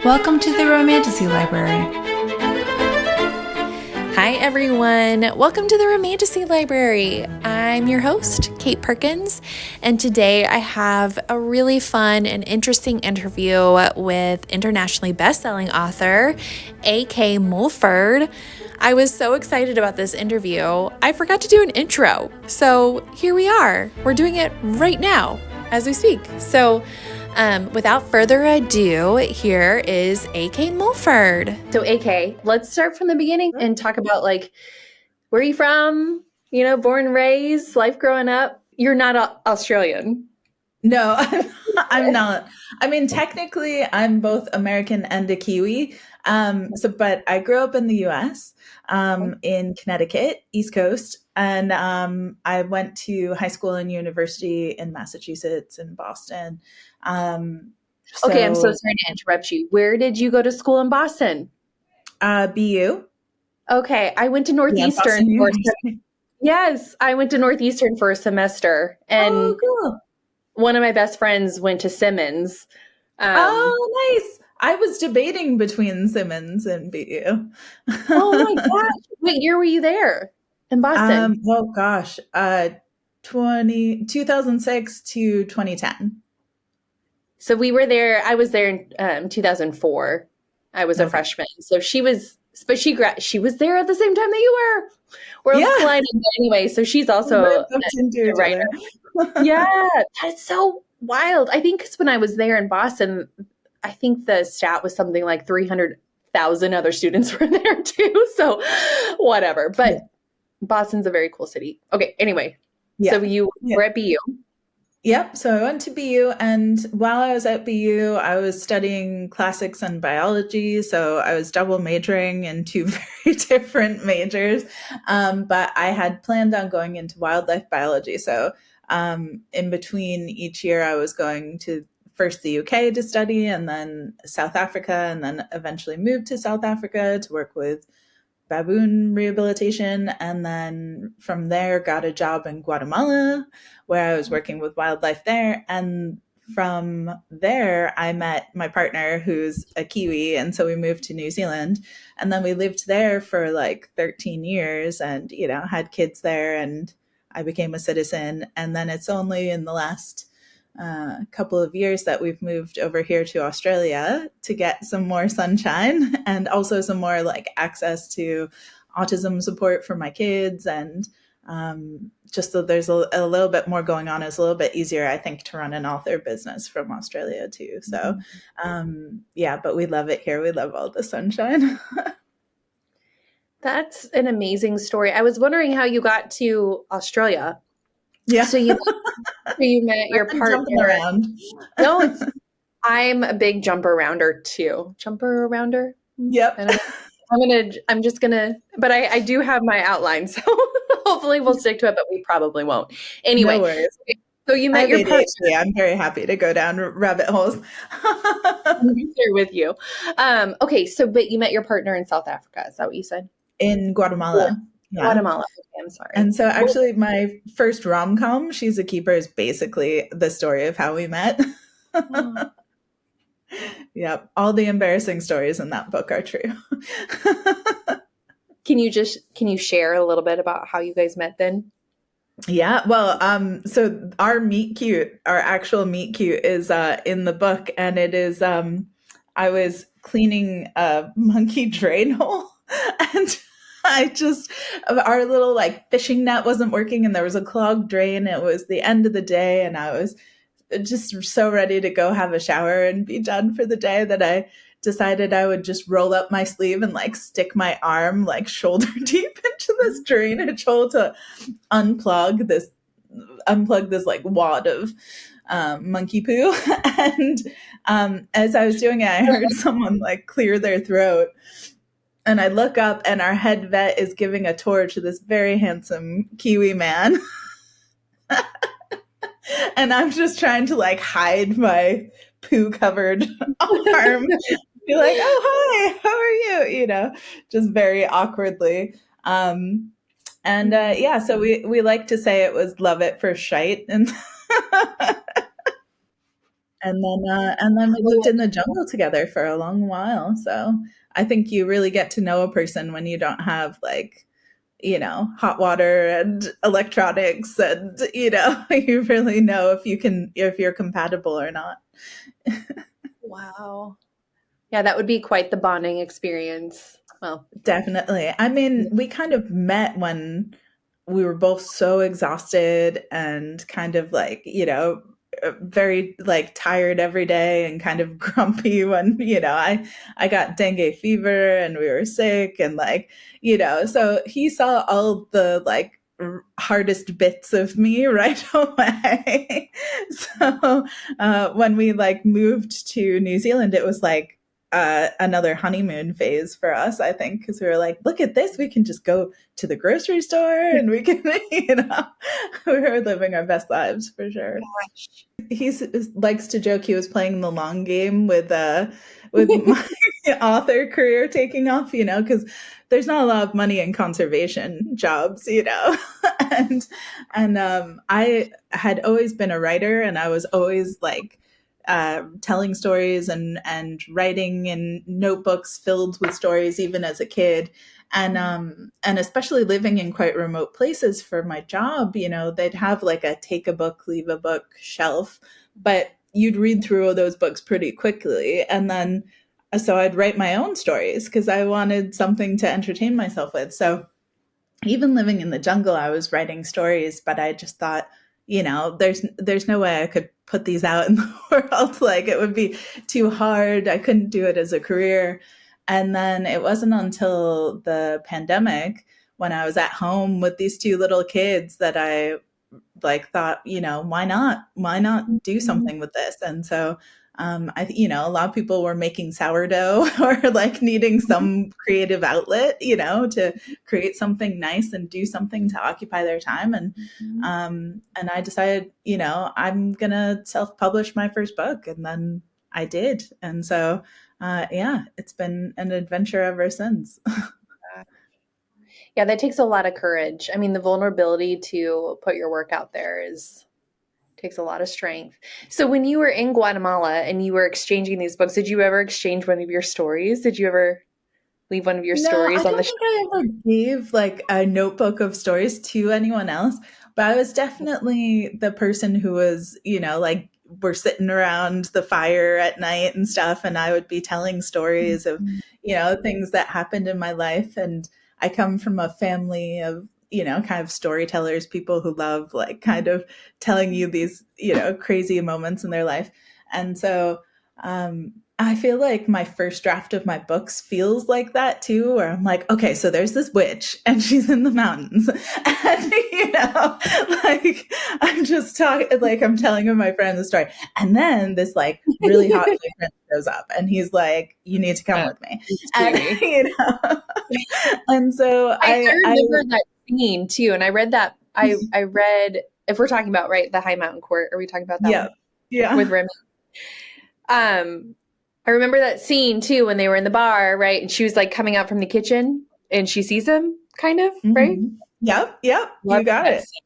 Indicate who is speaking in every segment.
Speaker 1: Welcome to the Romantasy Library.
Speaker 2: Hi, everyone. Welcome to the Romantasy Library. I'm your host, Kate Perkins, and today I have a really fun and interesting interview with internationally best-selling author A.K. Mulford. I was so excited about this interview, I forgot to do an intro. So here we are. We're doing it right now as we speak. So without further ado, here is A.K. Mulford. So A.K., let's start from the beginning and talk about where are you from? Born and raised, life growing up. You're not Australian.
Speaker 3: No, I'm not. I mean, technically, I'm both American and a Kiwi. But I grew up in the U.S., in Connecticut, East Coast, and I went to high school and university in Massachusetts and Boston.
Speaker 2: Okay, I'm so sorry to interrupt you. Where did you go to school in Boston?
Speaker 3: BU.
Speaker 2: Okay, I went to Northeastern. Yes, I went to Northeastern for a semester, and
Speaker 3: cool.
Speaker 2: One of my best friends went to Simmons.
Speaker 3: Nice. I was debating between Simmons and BU.
Speaker 2: Oh my gosh. What year were you there in Boston?
Speaker 3: 2006 to 2010.
Speaker 2: So we were there. I was there in 2004. I was a freshman. So she was there at the same time that you were. Worlds colliding. But anyway, so she's also a writer. Yeah, that's so wild. I think because when I was there in Boston, I think the stat was something like 300,000 other students were there too. So whatever. But Boston's a very cool city. Okay, anyway. Yeah. So you were at BU.
Speaker 3: Yep. So I went to BU, and while I was at BU, I was studying classics and biology. So I was double majoring in two very different majors. But I had planned on going into wildlife biology. So in between each year, I was going to first the UK to study, and then South Africa, and then eventually moved to South Africa to work with baboon rehabilitation, and then from there got a job in Guatemala where I was working with wildlife there. And from there I met my partner who's a Kiwi, and so we moved to New Zealand, and then we lived there for 13 years and had kids there, and I became a citizen. And then it's only in the last couple of years that we've moved over here to Australia to get some more sunshine and also some more access to autism support for my kids, and just so there's a little bit more going on. It's a little bit easier, I think, to run an author business from Australia too. So but we love it here. We love all the sunshine.
Speaker 2: That's an amazing story. I was wondering how you got to Australia.
Speaker 3: Yeah.
Speaker 2: So you met your partner.
Speaker 3: Around.
Speaker 2: No, I'm a big jumper rounder too. Jumper rounder.
Speaker 3: Yep.
Speaker 2: I'm just gonna, but I do have my outline, so hopefully we'll stick to it, but we probably won't. Anyway,
Speaker 3: no worries.
Speaker 2: So you met your partner.
Speaker 3: I'm very happy to go down rabbit holes.
Speaker 2: I'm here with you. Okay, but you met your partner in South Africa. Is that what you said?
Speaker 3: In Guatemala.
Speaker 2: Yeah. Guatemala. Okay, I'm sorry.
Speaker 3: And so actually my first rom-com, She's a Keeper, is basically the story of how we met. Oh. Yep. All the embarrassing stories in that book are true.
Speaker 2: Can you share a little bit about how you guys met then?
Speaker 3: Yeah. Well, so our actual meet cute is in the book, and it is I was cleaning a monkey drain hole, and our little fishing net wasn't working, and there was a clogged drain. It was the end of the day, and I was just so ready to go have a shower and be done for the day that I decided I would just roll up my sleeve and stick my arm shoulder deep into this drainage hole to unplug this wad of monkey poo. And as I was doing it, I heard someone clear their throat. And I look up, and our head vet is giving a tour to this very handsome Kiwi man. And I'm just trying to hide my poo-covered arm. Be like, oh, hi, how are you? Just very awkwardly. So we like to say it was love at first sight. And And then we lived in the jungle together for a long while. So I think you really get to know a person when you don't have like, hot water and electronics, and you really know if you're compatible or not.
Speaker 2: Wow. Yeah, that would be quite the bonding experience. Well,
Speaker 3: Definitely. I mean, we kind of met when we were both so exhausted and kind of like, very like tired every day and kind of grumpy when, I got dengue fever and we were sick and like, so he saw all the like hardest bits of me right away. So when we like moved to New Zealand, it was like another honeymoon phase for us, I think, because we were like, look at this, we can just go to the grocery store and we can, we were living our best lives for sure.
Speaker 2: gosh.
Speaker 3: He likes to joke he was playing the long game with my author career taking off, because there's not a lot of money in conservation jobs, and I had always been a writer, and I was always like telling stories and writing in notebooks filled with stories even as a kid, and especially living in quite remote places for my job, they'd have like a take a book leave a book shelf, but you'd read through all those books pretty quickly, and then so I'd write my own stories because I wanted something to entertain myself with. So even living in the jungle, I was writing stories, but I just thought, there's no way I could put these out in the world. Like it would be too hard. I couldn't do it as a career. And then it wasn't until the pandemic when I was at home with these two little kids that I like thought, why not? Why not do something with this? And so a lot of people were making sourdough or like needing some creative outlet, to create something nice and do something to occupy their time. And I decided, I'm gonna self-publish my first book, and then I did. And so, yeah, it's been an adventure ever since.
Speaker 2: Yeah, that takes a lot of courage. I mean, the vulnerability to put your work out there takes a lot of strength. So when you were in Guatemala and you were exchanging these books, did you ever exchange one of your stories? Did you ever leave one of your
Speaker 3: No, I
Speaker 2: stories on
Speaker 3: don't
Speaker 2: the
Speaker 3: think I ever gave like a notebook of stories to anyone else, but I was definitely the person who was, like we're sitting around the fire at night and stuff, and I would be telling stories of, things that happened in my life. And I come from a family of, kind of storytellers, people who love like kind of telling you these, crazy moments in their life. And so, I feel like my first draft of my books feels like that too, where I'm like, okay, so there's this witch and she's in the mountains. And, like I'm just talking, like I'm telling my friend the story. And then this like really hot boyfriend shows up and he's like, you need to come with me. And, and so
Speaker 2: I remember that scene too. And I read that, I read, if we're talking about, right, the High Mountain Court, are we talking about that one?
Speaker 3: Yeah.
Speaker 2: With Remy. I remember that scene too when they were in the bar, right? And she was like coming out from the kitchen and she sees him, kind of, right?
Speaker 3: Yep.
Speaker 2: Love
Speaker 3: You got it.
Speaker 2: scene.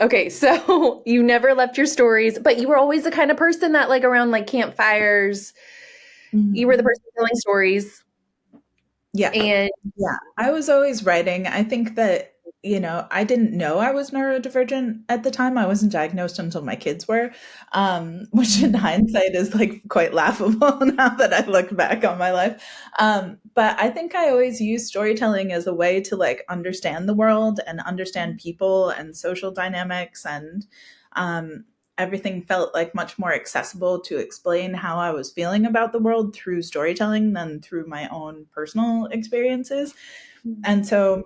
Speaker 2: Okay, so you never left your stories, but you were always the kind of person that like around like campfires, you were the person telling stories.
Speaker 3: Yeah.
Speaker 2: And
Speaker 3: yeah, I was always writing. I think that, I didn't know I was neurodivergent at the time. I wasn't diagnosed until my kids were, which in hindsight is like quite laughable now that I look back on my life. But I think I always used storytelling as a way to like understand the world and understand people and social dynamics, and everything felt like much more accessible to explain how I was feeling about the world through storytelling than through my own personal experiences. And so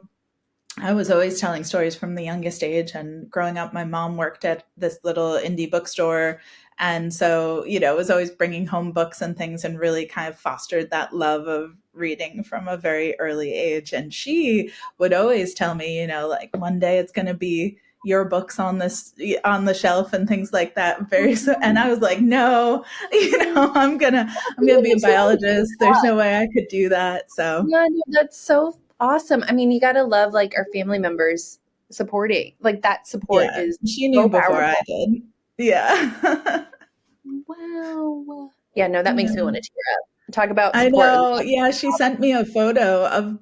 Speaker 3: I was always telling stories from the youngest age. And growing up, my mom worked at this little indie bookstore. And so, was always bringing home books and things, and really kind of fostered that love of reading from a very early age. And she would always tell me, like one day it's going to be your books on the shelf and things like that. And I was like, no, I'm gonna be a biologist. There's no way I could do that. So
Speaker 2: yeah, no, that's so awesome. I mean, you got to love like our family members supporting, like that support is
Speaker 3: she knew
Speaker 2: so
Speaker 3: before
Speaker 2: powerful.
Speaker 3: I did. Yeah.
Speaker 2: Wow. Yeah, no, that makes me want to tear up. Talk about
Speaker 3: I
Speaker 2: support.
Speaker 3: know. Yeah, she sent me a photo of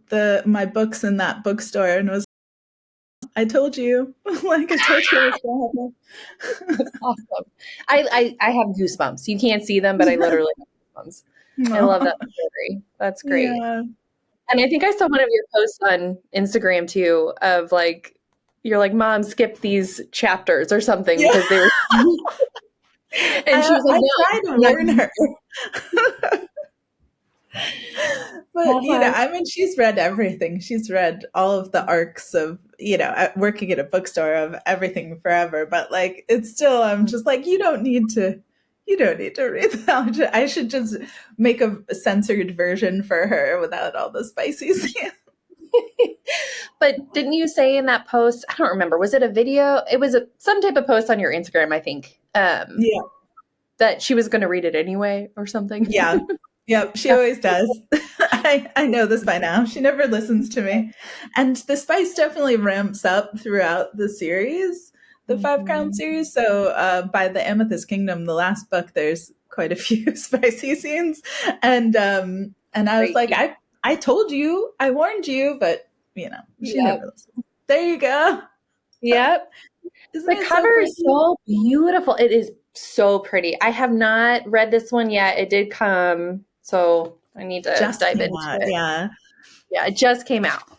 Speaker 3: my books in that bookstore and was, I told you. Like I told you it was gonna
Speaker 2: That's awesome. I have goosebumps. You can't see them, but I
Speaker 3: happen.
Speaker 2: literally have goosebumps. I love
Speaker 3: No.
Speaker 2: that story. That's great.
Speaker 3: Yeah.
Speaker 2: And I think I saw one of your posts on Instagram too of like, you're like, Mom, skip these chapters or something
Speaker 3: Yeah.
Speaker 2: because they were. And she was like,
Speaker 3: I
Speaker 2: No,
Speaker 3: try to
Speaker 2: I'm not
Speaker 3: warn
Speaker 2: going
Speaker 3: her. But,
Speaker 2: to.
Speaker 3: I mean, she's read everything. She's read all of the arcs of, working at a bookstore of everything forever. But like, it's still, I'm just like, you don't need to read that. I should just make a censored version for her without all the spicy scenes.
Speaker 2: But didn't you say in that post, I don't remember, was it a video? It was some type of post on your Instagram, I think,
Speaker 3: Yeah.
Speaker 2: that she was going to read it anyway or something.
Speaker 3: Yeah. Yep. She always does. I know this by now. She never listens to me. And the spice definitely ramps up throughout the series, the Five Crown
Speaker 2: Mhm.
Speaker 3: series. So by the Amethyst Kingdom, the last book, there's quite a few spicy scenes. And I was
Speaker 2: Great.
Speaker 3: like, I told you, I warned you, but she
Speaker 2: Yep.
Speaker 3: never listens. There you go.
Speaker 2: Yep.
Speaker 3: Isn't
Speaker 2: The
Speaker 3: it so
Speaker 2: cover is
Speaker 3: pretty?
Speaker 2: so beautiful. It is so pretty. I have not read this one yet. It did come, so I need to
Speaker 3: Just
Speaker 2: dive
Speaker 3: came
Speaker 2: into
Speaker 3: out.
Speaker 2: it.
Speaker 3: Yeah.
Speaker 2: Yeah, it just came out. And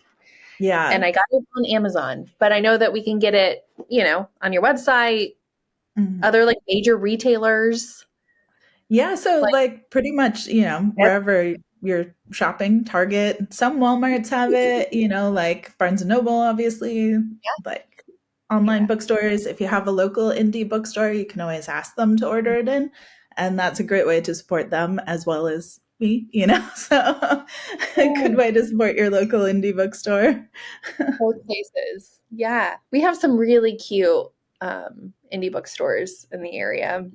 Speaker 3: Yeah.
Speaker 2: I got it on Amazon, but I know that we can get it, on your website,
Speaker 3: Mhm.
Speaker 2: other like major retailers.
Speaker 3: Yeah, so
Speaker 2: Like,
Speaker 3: like pretty much, wherever you're shopping, Target, some Walmarts have it, like Barnes and Noble, obviously, like online
Speaker 2: yeah.
Speaker 3: bookstores. If you have a local indie bookstore, you can always ask them to order it in. And that's a great way to support them as well as me. So a good way to support your local indie bookstore.
Speaker 2: Both places. Yeah. We have some really cute indie bookstores in the area.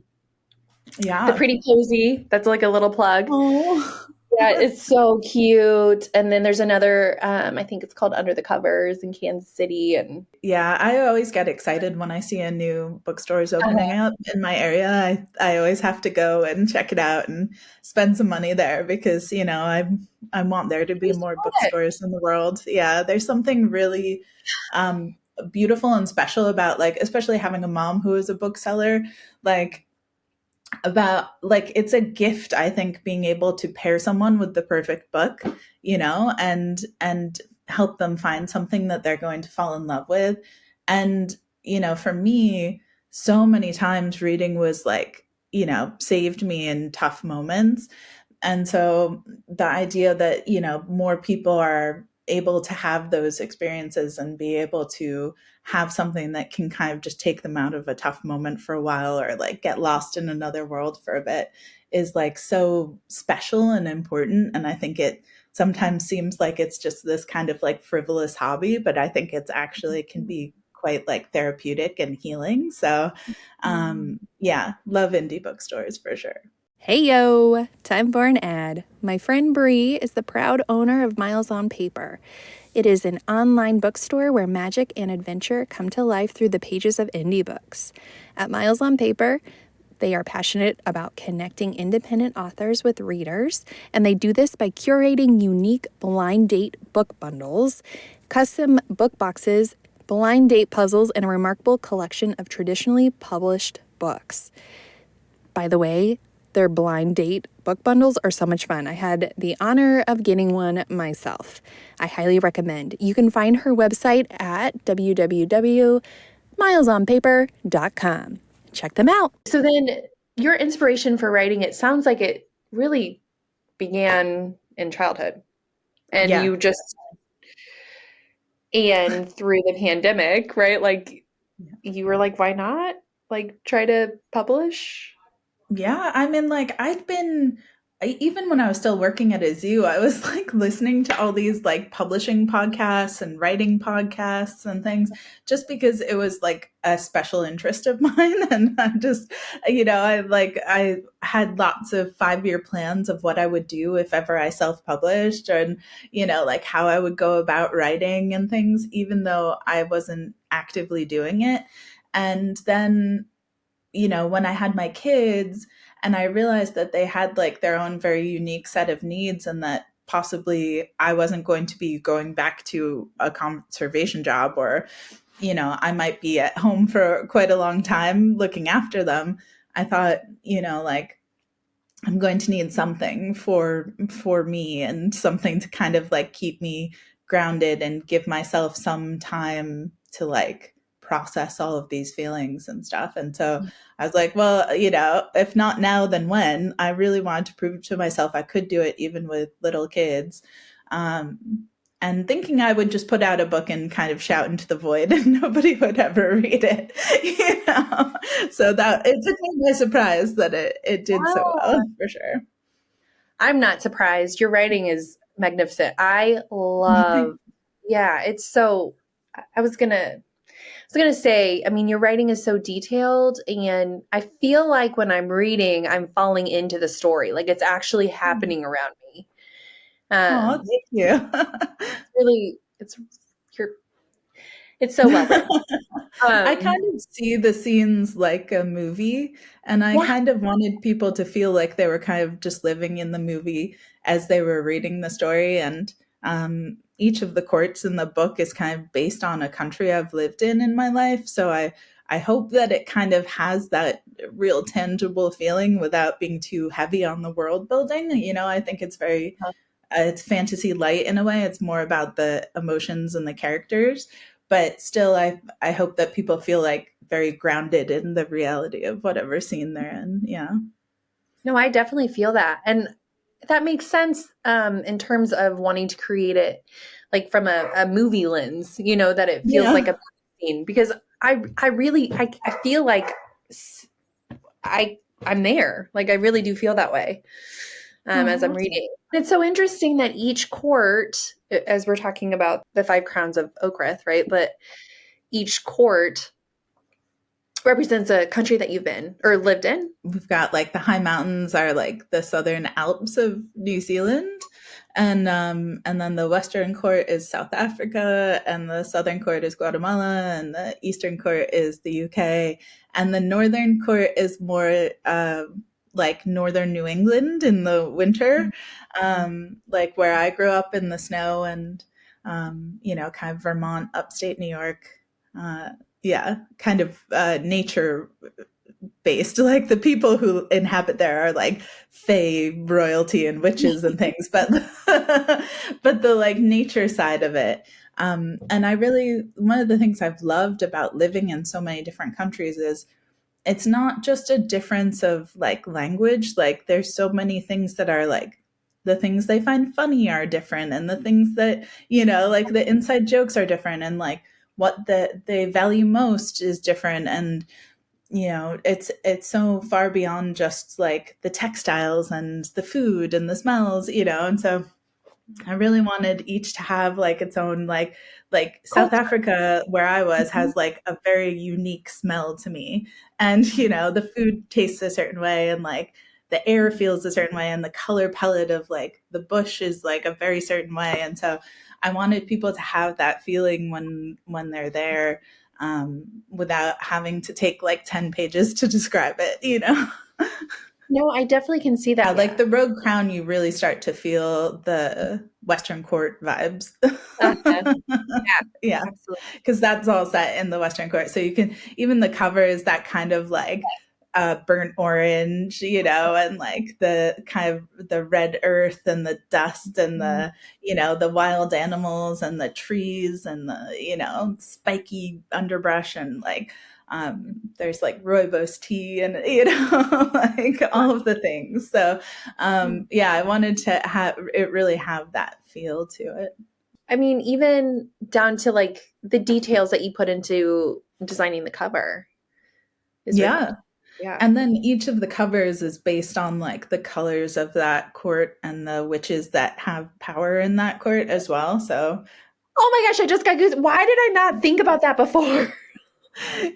Speaker 2: The
Speaker 3: Yeah.
Speaker 2: Pretty Cozy, that's like a little plug.
Speaker 3: Oh.
Speaker 2: Yeah, it's so cute. And then there's another, I think it's called Under the Covers in Kansas City. And
Speaker 3: Yeah, I always get excited when I see a new bookstores opening
Speaker 2: uh,
Speaker 3: up in my area. I always have to go and check it out and spend some money there because, I want there to be
Speaker 2: there's
Speaker 3: more
Speaker 2: fun.
Speaker 3: bookstores in the world. Yeah, there's something really um beautiful and special about like especially having a mom who is a bookseller, like about like it's a gift I think being able to pair someone with the perfect book, and help them find something that they're going to fall in love with. And for me, so many times reading was like, saved me in tough moments. And so the idea that, more people are able to have those experiences and be able to have something that can kind of just take them out of a tough moment for a while or like get lost in another world for a bit is like so special and important. And I think it sometimes seems like it's just this kind of like frivolous hobby, but I think it's actually can be quite like therapeutic and healing. So yeah, love indie bookstores for sure.
Speaker 2: Hey yo, time for an ad. My friend Bree is the proud owner of Miles on Paper. It is an online bookstore where magic and adventure come to life through the pages of indie books. At Miles on Paper, they are passionate about connecting independent authors with readers, and they do this by curating unique blind date book bundles, custom book boxes, blind date puzzles, and a remarkable collection of traditionally published books. By the way, their blind date book bundles are so much fun. I had the honor of getting one myself. I highly recommend. You can find her website at www.milesonpaper.com. Check them out. So then your inspiration for writing it sounds like it really began in childhood. And
Speaker 3: Yeah.
Speaker 2: you just and through the pandemic, right? Like you were like, why not? Like try to publish?
Speaker 3: Yeah, I mean, like, even when I was still working at a zoo, I was like listening to all these like publishing podcasts and writing podcasts and things just because it was like a special interest of mine. And I just, I had lots of 5-year plans of what I would do if ever I self published and, like how I would go about writing and things, even though I wasn't actively doing it. And then when I had my kids and I realized that they had like their own very unique set of needs, and that possibly I wasn't going to be going back to a conservation job, or I might be at home for quite a long time looking after them. I thought, like, I'm going to need something for me, and something to kind of like keep me grounded and give myself some time to like process all of these feelings and stuff. And so I was like, well, if not now, then when? I really wanted to prove to myself I could do it even with little kids. And thinking I would just put out a book and kind of shout into the void and nobody would ever read it, So that it took me by surprise that it did so well, for sure.
Speaker 4: I'm not surprised. Your writing is magnificent. I love, it's so, I was gonna say, I mean, your writing is so detailed, and I feel like when I'm reading, I'm falling into the story. Like it's actually happening around me.
Speaker 3: Oh, thank you.
Speaker 4: It's so well done.
Speaker 3: I kind of see the scenes like a movie, and I kind of wanted people to feel like they were kind of just living in the movie as they were reading the story. And each of the courts in the book is kind of based on a country I've lived in my life. So I hope that it kind of has that real tangible feeling without being too heavy on the world building. I think it's very it's fantasy light in a way. It's more about the emotions and the characters, but still I hope that people feel like very grounded in the reality of whatever scene they're in. Yeah.
Speaker 4: No, I definitely feel that. And that makes sense in terms of wanting to create it like from a movie lens, that it feels like a scene, because I really feel like I'm there. Like I really do feel that way as I'm reading. It's so interesting that each court, as we're talking about the Five Crowns of Okrith, right? But each court represents a country that you've been or lived in.
Speaker 3: We've got like the high mountains are like the southern Alps of New Zealand. And then the western court is South Africa, and the southern court is Guatemala, and the eastern court is the UK. And the northern court is more like northern New England in the winter, like where I grew up in the snow, and kind of Vermont, upstate New York. Kind of nature based. Like the people who inhabit there are like fae royalty and witches and things, but the like nature side of it. And one of the things I've loved about living in so many different countries is it's not just a difference of like language. Like there's so many things that are like the things they find funny are different, and the things that, like the inside jokes are different, and like what they value most is different. And, it's so far beyond just like the textiles and the food and the smells, and so I really wanted each to have like its own like South Africa, where I was, has like a very unique smell to me. And, the food tastes a certain way, and like the air feels a certain way, and the color palette of like the bush is like a very certain way. And so I wanted people to have that feeling when they're there, without having to take like 10 pages to describe it,
Speaker 4: No, I definitely can see that.
Speaker 3: Like the Rogue Crown, you really start to feel the Western Court vibes. Yeah, because that's all set in the Western Court. So you can, even the cover is that kind of like burnt orange, and like the kind of the red earth and the dust and the, the wild animals and the trees and the, spiky underbrush, and like there's like rooibos tea and, like all of the things. So I wanted to have it really have that feel to it.
Speaker 4: I mean, even down to like the details that you put into designing the cover.
Speaker 3: Yeah. And then each of the covers is based on like the colors of that court and the witches that have power in that court as well. So,
Speaker 4: oh my gosh, I just got goose. Why did I not think about that before?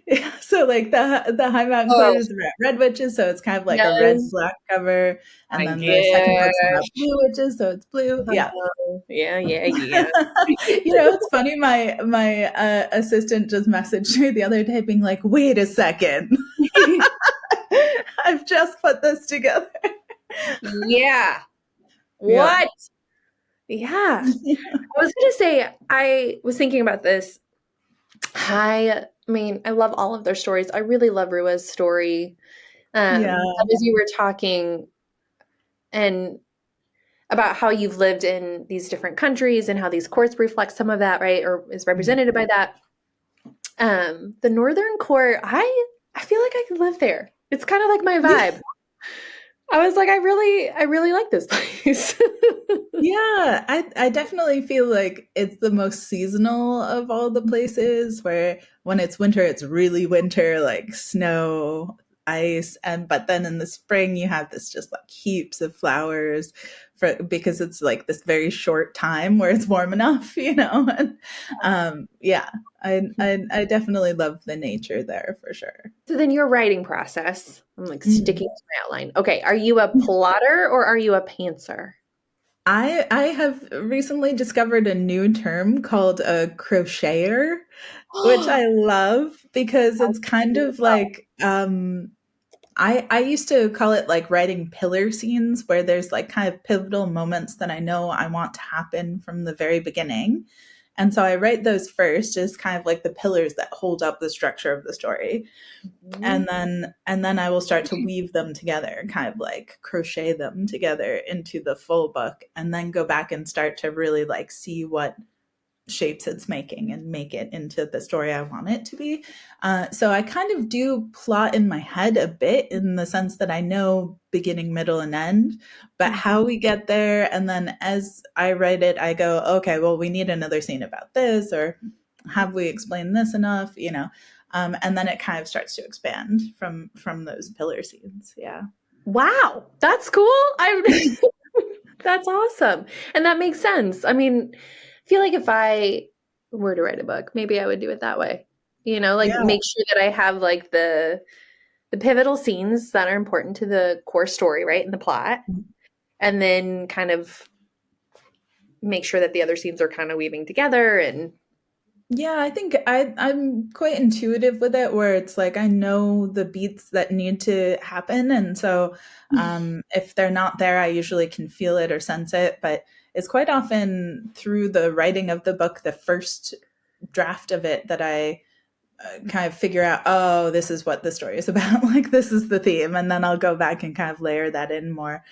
Speaker 3: Yeah, so like the High Mountain court is red witches, so it's kind of like a red black cover, and then the second book's about blue witches, so it's blue. Yeah. It's funny. My assistant just messaged me the other day, being like, "Wait a second." I've just put this together.
Speaker 4: Yeah.
Speaker 3: Yeah.
Speaker 4: What? Yeah. I was going to say, I was thinking about this. I mean, I love all of their stories. I really love Rua's story.
Speaker 3: Yeah.
Speaker 4: But as you were talking and about how you've lived in these different countries and how these courts reflect some of that, right? Or is represented by that. The Northern Court, I feel like I could live there. It's kind of like my vibe. I was like, I really like this place.
Speaker 3: Yeah, I definitely feel like it's the most seasonal of all the places where when it's winter, it's really winter, like snow, ice, and but then in the spring you have this just like heaps of flowers for because it's like this very short time where it's warm enough, you know. And, yeah, I definitely love the nature there for sure.
Speaker 4: So then your writing process, I'm like sticking to my outline. Okay, are you a plotter or are you a pantser?
Speaker 3: I have recently discovered a new term called a crocheter, which I love because it's kind of like I used to call it like writing pillar scenes where there's like kind of pivotal moments that I know I want to happen from the very beginning. And so I write those first as kind of like the pillars that hold up the structure of the story. And then I will start to weave them together, kind of like crochet them together into the full book, and then go back and start to really like see what shapes it's making and make it into the story I want it to be. So I kind of do plot in my head a bit in the sense that I know beginning, middle, and end, but how we get there, and then as I write it, I go, okay, well, we need another scene about this, or have we explained this enough, you know? And then it kind of starts to expand from those pillar scenes. Yeah.
Speaker 4: Wow, that's cool. That's awesome. And that makes sense. I mean, I feel like if I were to write a book, maybe I would do it that way. You know, like
Speaker 3: Yeah.
Speaker 4: make sure that I have like the pivotal scenes that are important to the core story, right? And the plot. And then kind of make sure that the other scenes are kind of weaving together and
Speaker 3: Yeah, I think I'm quite intuitive with it where it's like I know the beats that need to happen. And so if they're not there, I usually can feel it or sense it. But it's quite often through the writing of the book, the first draft of it, that I kind of figure out, oh, this is what the story is about. Like, this is the theme. And then I'll go back and kind of layer that in more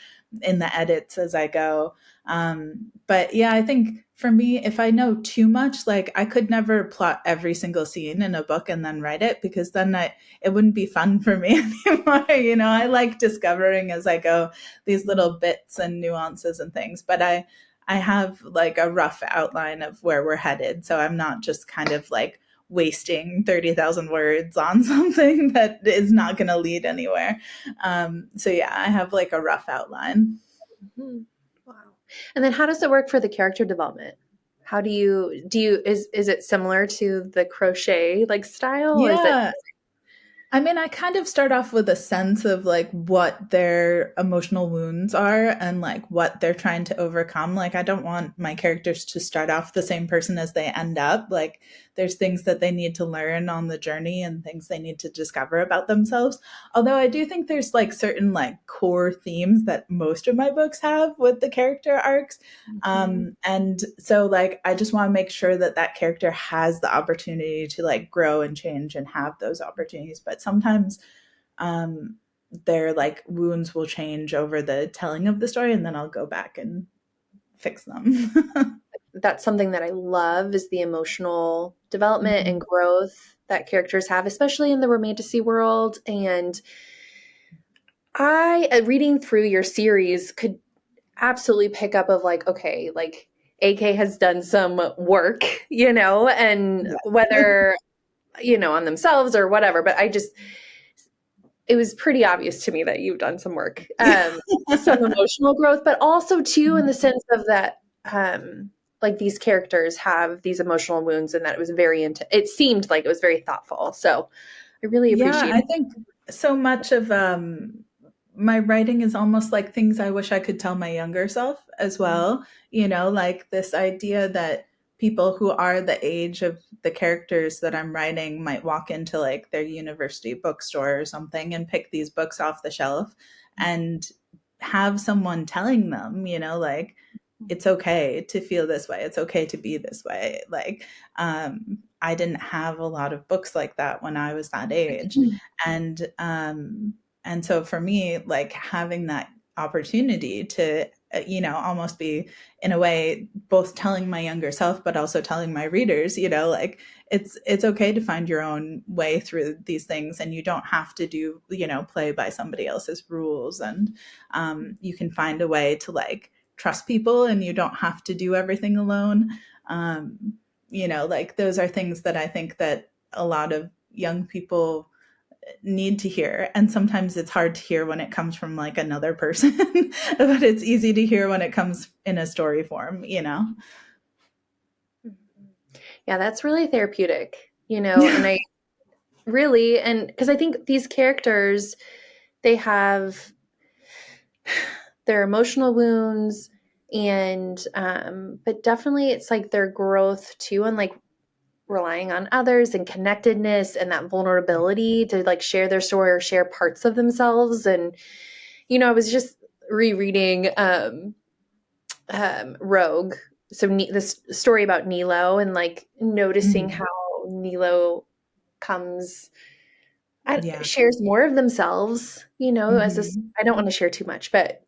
Speaker 3: in the edits as I go. But yeah, I think for me, if I know too much, like I could never plot every single scene in a book and then write it, because then it wouldn't be fun for me anymore. You know, I like discovering as I go these little bits and nuances and things, but I have like a rough outline of where we're headed. So I'm not just kind of like wasting 30,000 words on something that is not going to lead anywhere. So yeah, I have like a rough outline.
Speaker 4: wow. And then how does it work for the character development? How do you is it similar to the crochet like style or is it
Speaker 3: Yeah. I mean, I kind of start off with a sense of like what their emotional wounds are and like what they're trying to overcome. Like, I don't want my characters to start off the same person as they end up. Like, there's things that they need to learn on the journey and things they need to discover about themselves. Although I do think there's like certain like core themes that most of my books have with the character arcs. And so like, I just want to make sure that that character has the opportunity to like grow and change and have those opportunities. But sometimes their like wounds will change over the telling of the story, and then I'll go back and fix them.
Speaker 4: that's something that I love is the emotional development and growth that characters have, especially in the romantasy world. And I, reading through your series, could absolutely pick up of like, okay, like AK has done some work, you know, and
Speaker 3: Yeah.
Speaker 4: whether, you know, on themselves or whatever, but it was pretty obvious to me that you've done some work, some emotional growth, but also too in the sense of that, like these characters have these emotional wounds and that it was it seemed like it was very thoughtful. So I really
Speaker 3: Yeah,
Speaker 4: appreciate
Speaker 3: I
Speaker 4: it.
Speaker 3: think so much of my writing is almost like things I wish I could tell my younger self as well. You know, like this idea that people who are the age of the characters that I'm writing might walk into like their university bookstore or something and pick these books off the shelf and have someone telling them, like, it's okay to feel this way. It's okay to be this way. Like, I didn't have a lot of books like that when I was that age. And so for me, like having that opportunity to, almost be in a way, both telling my younger self, but also telling my readers, like it's okay to find your own way through these things, and you don't have to do, play by somebody else's rules. And you can find a way to like trust people, and you don't have to do everything alone. Like those are things that I think that a lot of young people need to hear. And sometimes it's hard to hear when it comes from like another person, but it's easy to hear when it comes in a story form,
Speaker 4: Yeah, that's really therapeutic, and I really, and because I think these characters, they have their emotional wounds, and but definitely it's like their growth too, and like relying on others and connectedness and that vulnerability to like share their story or share parts of themselves. And I was just rereading Rogue, so this story about Nilo, and like noticing how Nilo comes shares more of themselves, as this, I don't want to share too much, but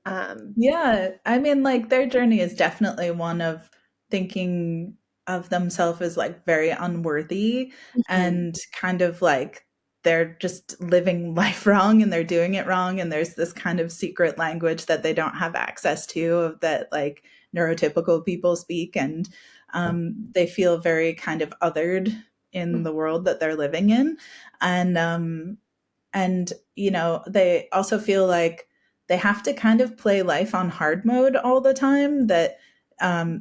Speaker 3: yeah, I mean, like their journey is definitely one of thinking of themselves as like very unworthy, and kind of like they're just living life wrong and they're doing it wrong, and there's this kind of secret language that they don't have access to, that like neurotypical people speak, and they feel very kind of othered in the world that they're living in. And they also feel like they have to kind of play life on hard mode all the time, that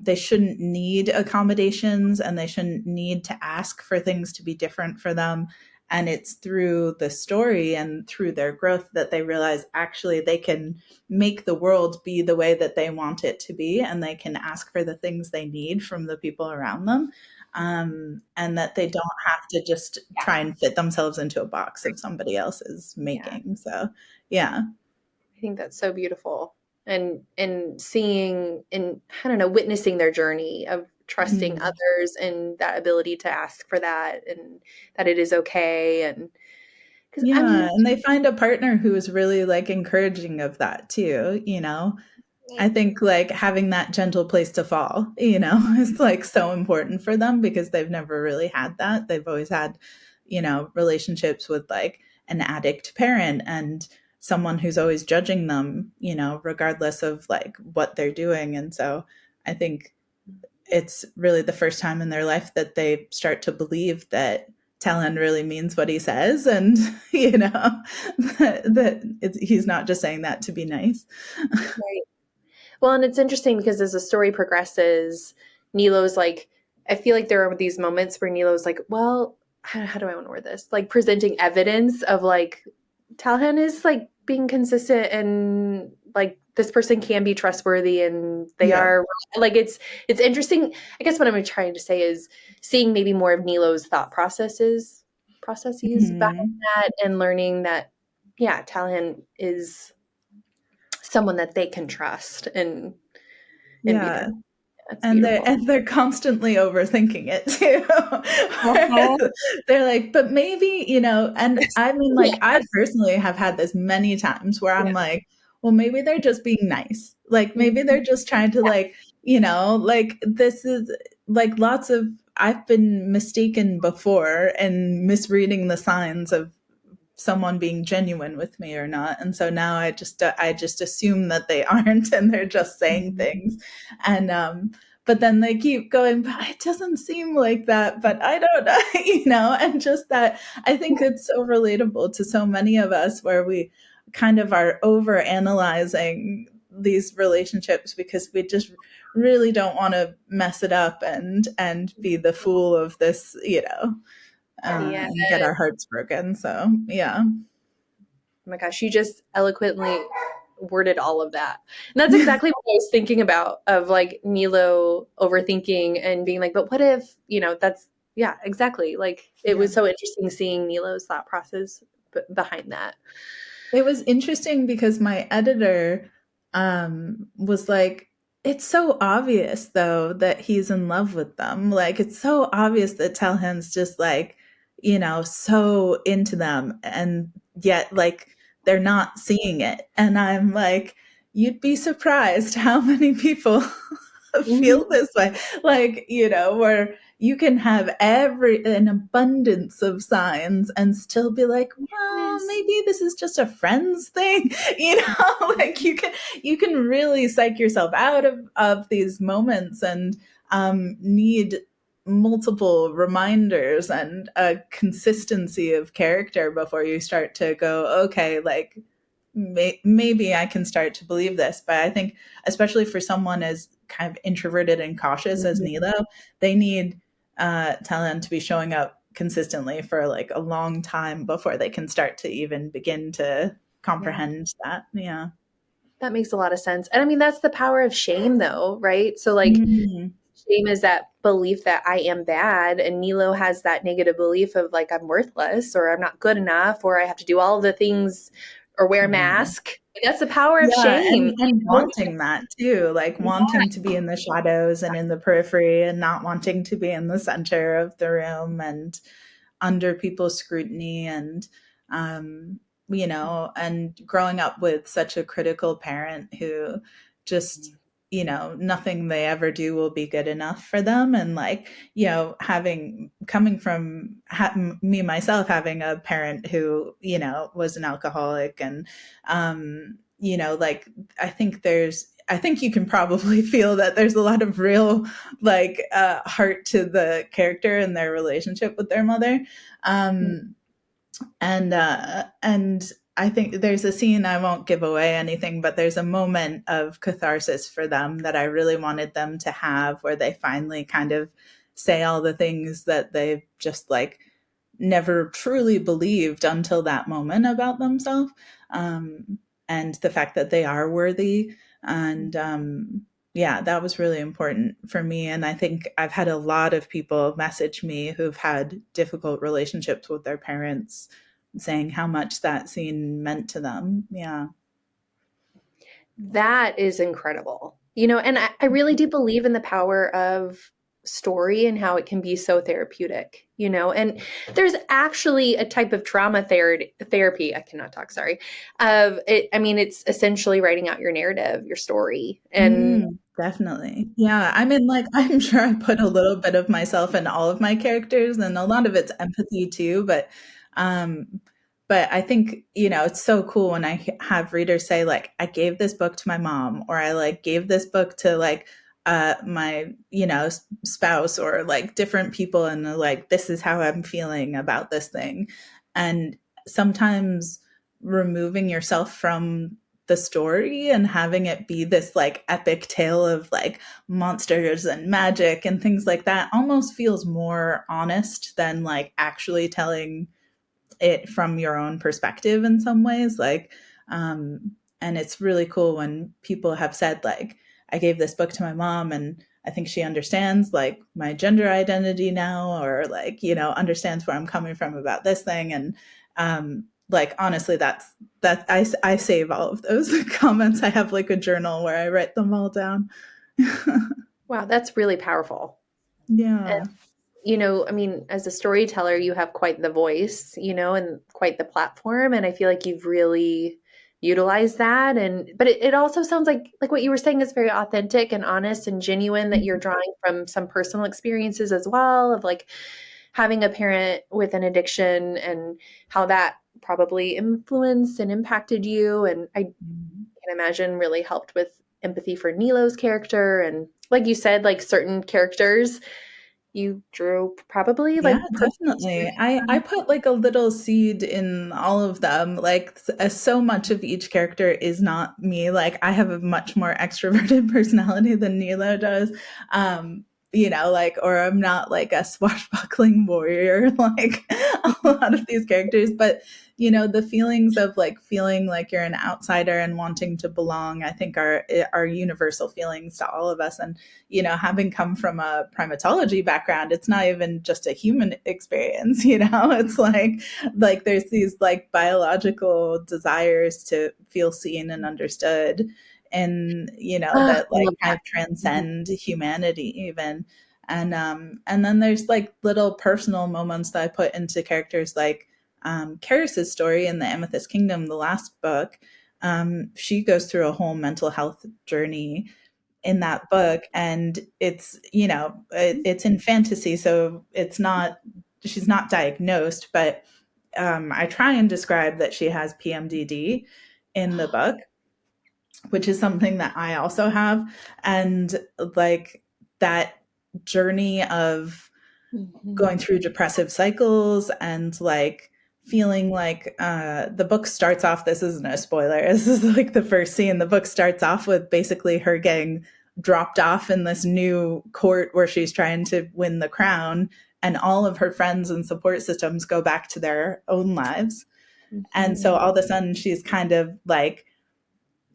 Speaker 3: they shouldn't need accommodations, and they shouldn't need to ask for things to be different for them. And it's through the story and through their growth that they realize actually they can make the world be the way that they want it to be, and they can ask for the things they need from the people around them. And that they don't have to just try and fit themselves into a box of somebody else's making. So, yeah.
Speaker 4: I think that's so beautiful. And seeing, and I don't know, witnessing their journey of trusting others, and that ability to ask for that, and that it is okay. And
Speaker 3: and they find a partner who is really like encouraging of that too, I think like having that gentle place to fall, is like so important for them, because they've never really had that. They've always had, relationships with like an addict parent and someone who's always judging them, regardless of like what they're doing. And so I think it's really the first time in their life that they start to believe that Talon really means what he says, and that he's not just saying that to be nice.
Speaker 4: Right. Well, and it's interesting because as the story progresses, Nilo's like, I feel like there are these moments where Nilo's like, well, how do I want to word this? Like presenting evidence of like Talhan is like being consistent, and like this person can be trustworthy, and they are like, it's interesting. I guess what I'm trying to say is seeing maybe more of Nilo's thought processes behind that, and learning that, yeah, Talhan is someone that they can trust and be there. That's
Speaker 3: and
Speaker 4: beautiful.
Speaker 3: they're constantly overthinking it too. They're like, but maybe, and I mean, like, I personally have had this many times where I'm like, well, maybe they're just being nice. Like, maybe they're just trying to like, like this is like I've been mistaken before and misreading the signs of someone being genuine with me or not. And so now I just assume that they aren't, and they're just saying things. And but then they keep going, but it doesn't seem like that, but I don't know, and just that, I think it's so relatable to so many of us, where we kind of are over analyzing these relationships because we just really don't want to mess it up and be the fool of this, and get our hearts broken. So, yeah.
Speaker 4: Oh my gosh, you just eloquently worded all of that. And that's exactly what I was thinking about, of like Nilo overthinking and being like, but what if, that's, yeah, exactly. Like it was so interesting seeing Nilo's thought process behind that.
Speaker 3: It was interesting because my editor was like, it's so obvious though that he's in love with them. Like it's so obvious that Talhan's just like, so into them, and yet like they're not seeing it. And I'm like, you'd be surprised how many people feel this way. Like, where you can have an abundance of signs and still be like, well, maybe this is just a friends thing. Like you can really psych yourself out of these moments, and need multiple reminders and a consistency of character before you start to go, okay, like maybe I can start to believe this. But I think especially for someone as kind of introverted and cautious as Nilo, they need Talon to be showing up consistently for like a long time before they can start to even begin to comprehend that. Yeah.
Speaker 4: That makes a lot of sense. And I mean, that's the power of shame though, right? So like shame is that belief that I am bad, and Nilo has that negative belief of like I'm worthless, or I'm not good enough, or I have to do all the things or wear a mask. That's the power of shame.
Speaker 3: And wanting that too, like wanting to be in the shadows and in the periphery, and not wanting to be in the center of the room and under people's scrutiny. And and growing up with such a critical parent who just nothing they ever do will be good enough for them. And like, coming from me myself, having a parent who, was an alcoholic, and, like, I think you can probably feel that there's a lot of real like heart to the character and their relationship with their mother. And I think there's a scene, I won't give away anything, but there's a moment of catharsis for them that I really wanted them to have, where they finally kind of say all the things that they've just like never truly believed until that moment about themselves. And the fact that they are worthy. And that was really important for me. And I think I've had a lot of people message me who've had difficult relationships with their parents, saying how much that scene meant to them. Yeah.
Speaker 4: That is incredible. And I really do believe in the power of story and how it can be so therapeutic, and there's actually a type of trauma therapy, I cannot talk, sorry, of it. I mean, it's essentially writing out your narrative, your story. And
Speaker 3: definitely. Yeah. I mean, like, I'm sure I put a little bit of myself in all of my characters, and a lot of it's empathy too, but I think, it's so cool when I have readers say like, I gave this book to my mom, or I like gave this book to like my, spouse, or like different people, and they're like, this is how I'm feeling about this thing. And sometimes removing yourself from the story and having it be this like epic tale of like monsters and magic and things like that almost feels more honest than like actually telling it from your own perspective in some ways. Like, and it's really cool when people have said like, I gave this book to my mom, and I think she understands like my gender identity now, or like, understands where I'm coming from about this thing. And like, honestly, that I save all of those comments. I have like a journal where I write them all down.
Speaker 4: Wow, that's really powerful.
Speaker 3: Yeah.
Speaker 4: And I mean, as a storyteller, you have quite the voice, and quite the platform. And I feel like you've really utilized that. But it also sounds like what you were saying is very authentic and honest and genuine, that you're drawing from some personal experiences as well, of like having a parent with an addiction and how that probably influenced and impacted you. And I can imagine really helped with empathy for Nilo's character. And like you said, like certain characters you drew probably like
Speaker 3: definitely. I put like a little seed in all of them. Like so much of each character is not me. Like I have a much more extroverted personality than Nilo does. like, or I'm not like a swashbuckling warrior, like a lot of these characters. But, the feelings of like feeling like you're an outsider and wanting to belong, I think are universal feelings to all of us. And, having come from a primatology background, it's not even just a human experience, it's like there's these like biological desires to feel seen and understood, and that like
Speaker 4: love
Speaker 3: kind
Speaker 4: that.
Speaker 3: of transcend humanity even. And then there's like little personal moments that I put into characters, like Karis's story in the Amethyst Kingdom, the last book. She goes through a whole mental health journey in that book, and it's it's in fantasy, so she's not diagnosed, but I try and describe that she has PMDD in the book, which is something that I also have. And like that journey of going through depressive cycles and like feeling like the book starts off, this isn't a spoiler, this is like the first scene. The book starts off with basically her getting dropped off in this new court where she's trying to win the crown, and all of her friends and support systems go back to their own lives. And so all of a sudden she's kind of like,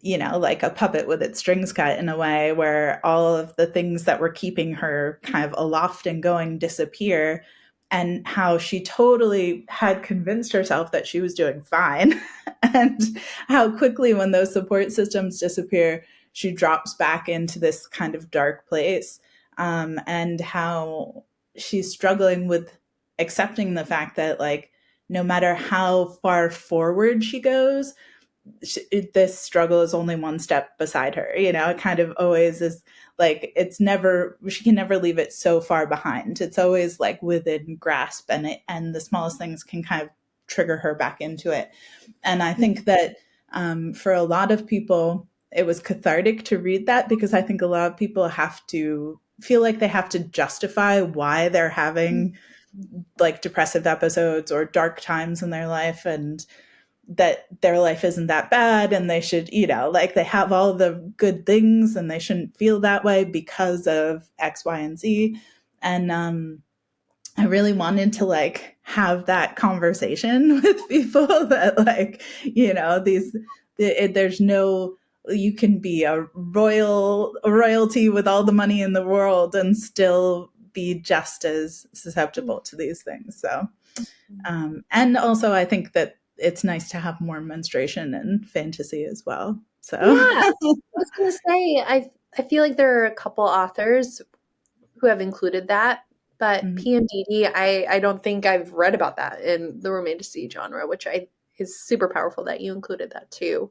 Speaker 3: like a puppet with its strings cut, in a way where all of the things that were keeping her kind of aloft and going disappear, and how she totally had convinced herself that she was doing fine. And how quickly, when those support systems disappear, she drops back into this kind of dark place. And how she's struggling with accepting the fact that, like, no matter how far forward she goes, this struggle is only one step beside her. It kind of always is like, she can never leave it so far behind. It's always like within grasp, and the smallest things can kind of trigger her back into it. And I think that for a lot of people, it was cathartic to read that, because I think a lot of people have to feel like they have to justify why they're having like depressive episodes or dark times in their life, and that their life isn't that bad, and they should, like, they have all the good things and they shouldn't feel that way because of X, Y, and Z. And I really wanted to like have that conversation with people that, like, there's no, you can be a royalty with all the money in the world and still be just as susceptible to these things. So and also I think that it's nice to have more menstruation and fantasy as well. So
Speaker 4: Yeah, I was going to say, I feel like there are a couple authors who have included that, but PMDD, I don't think I've read about that in the romantasy genre, which is super powerful that you included that too.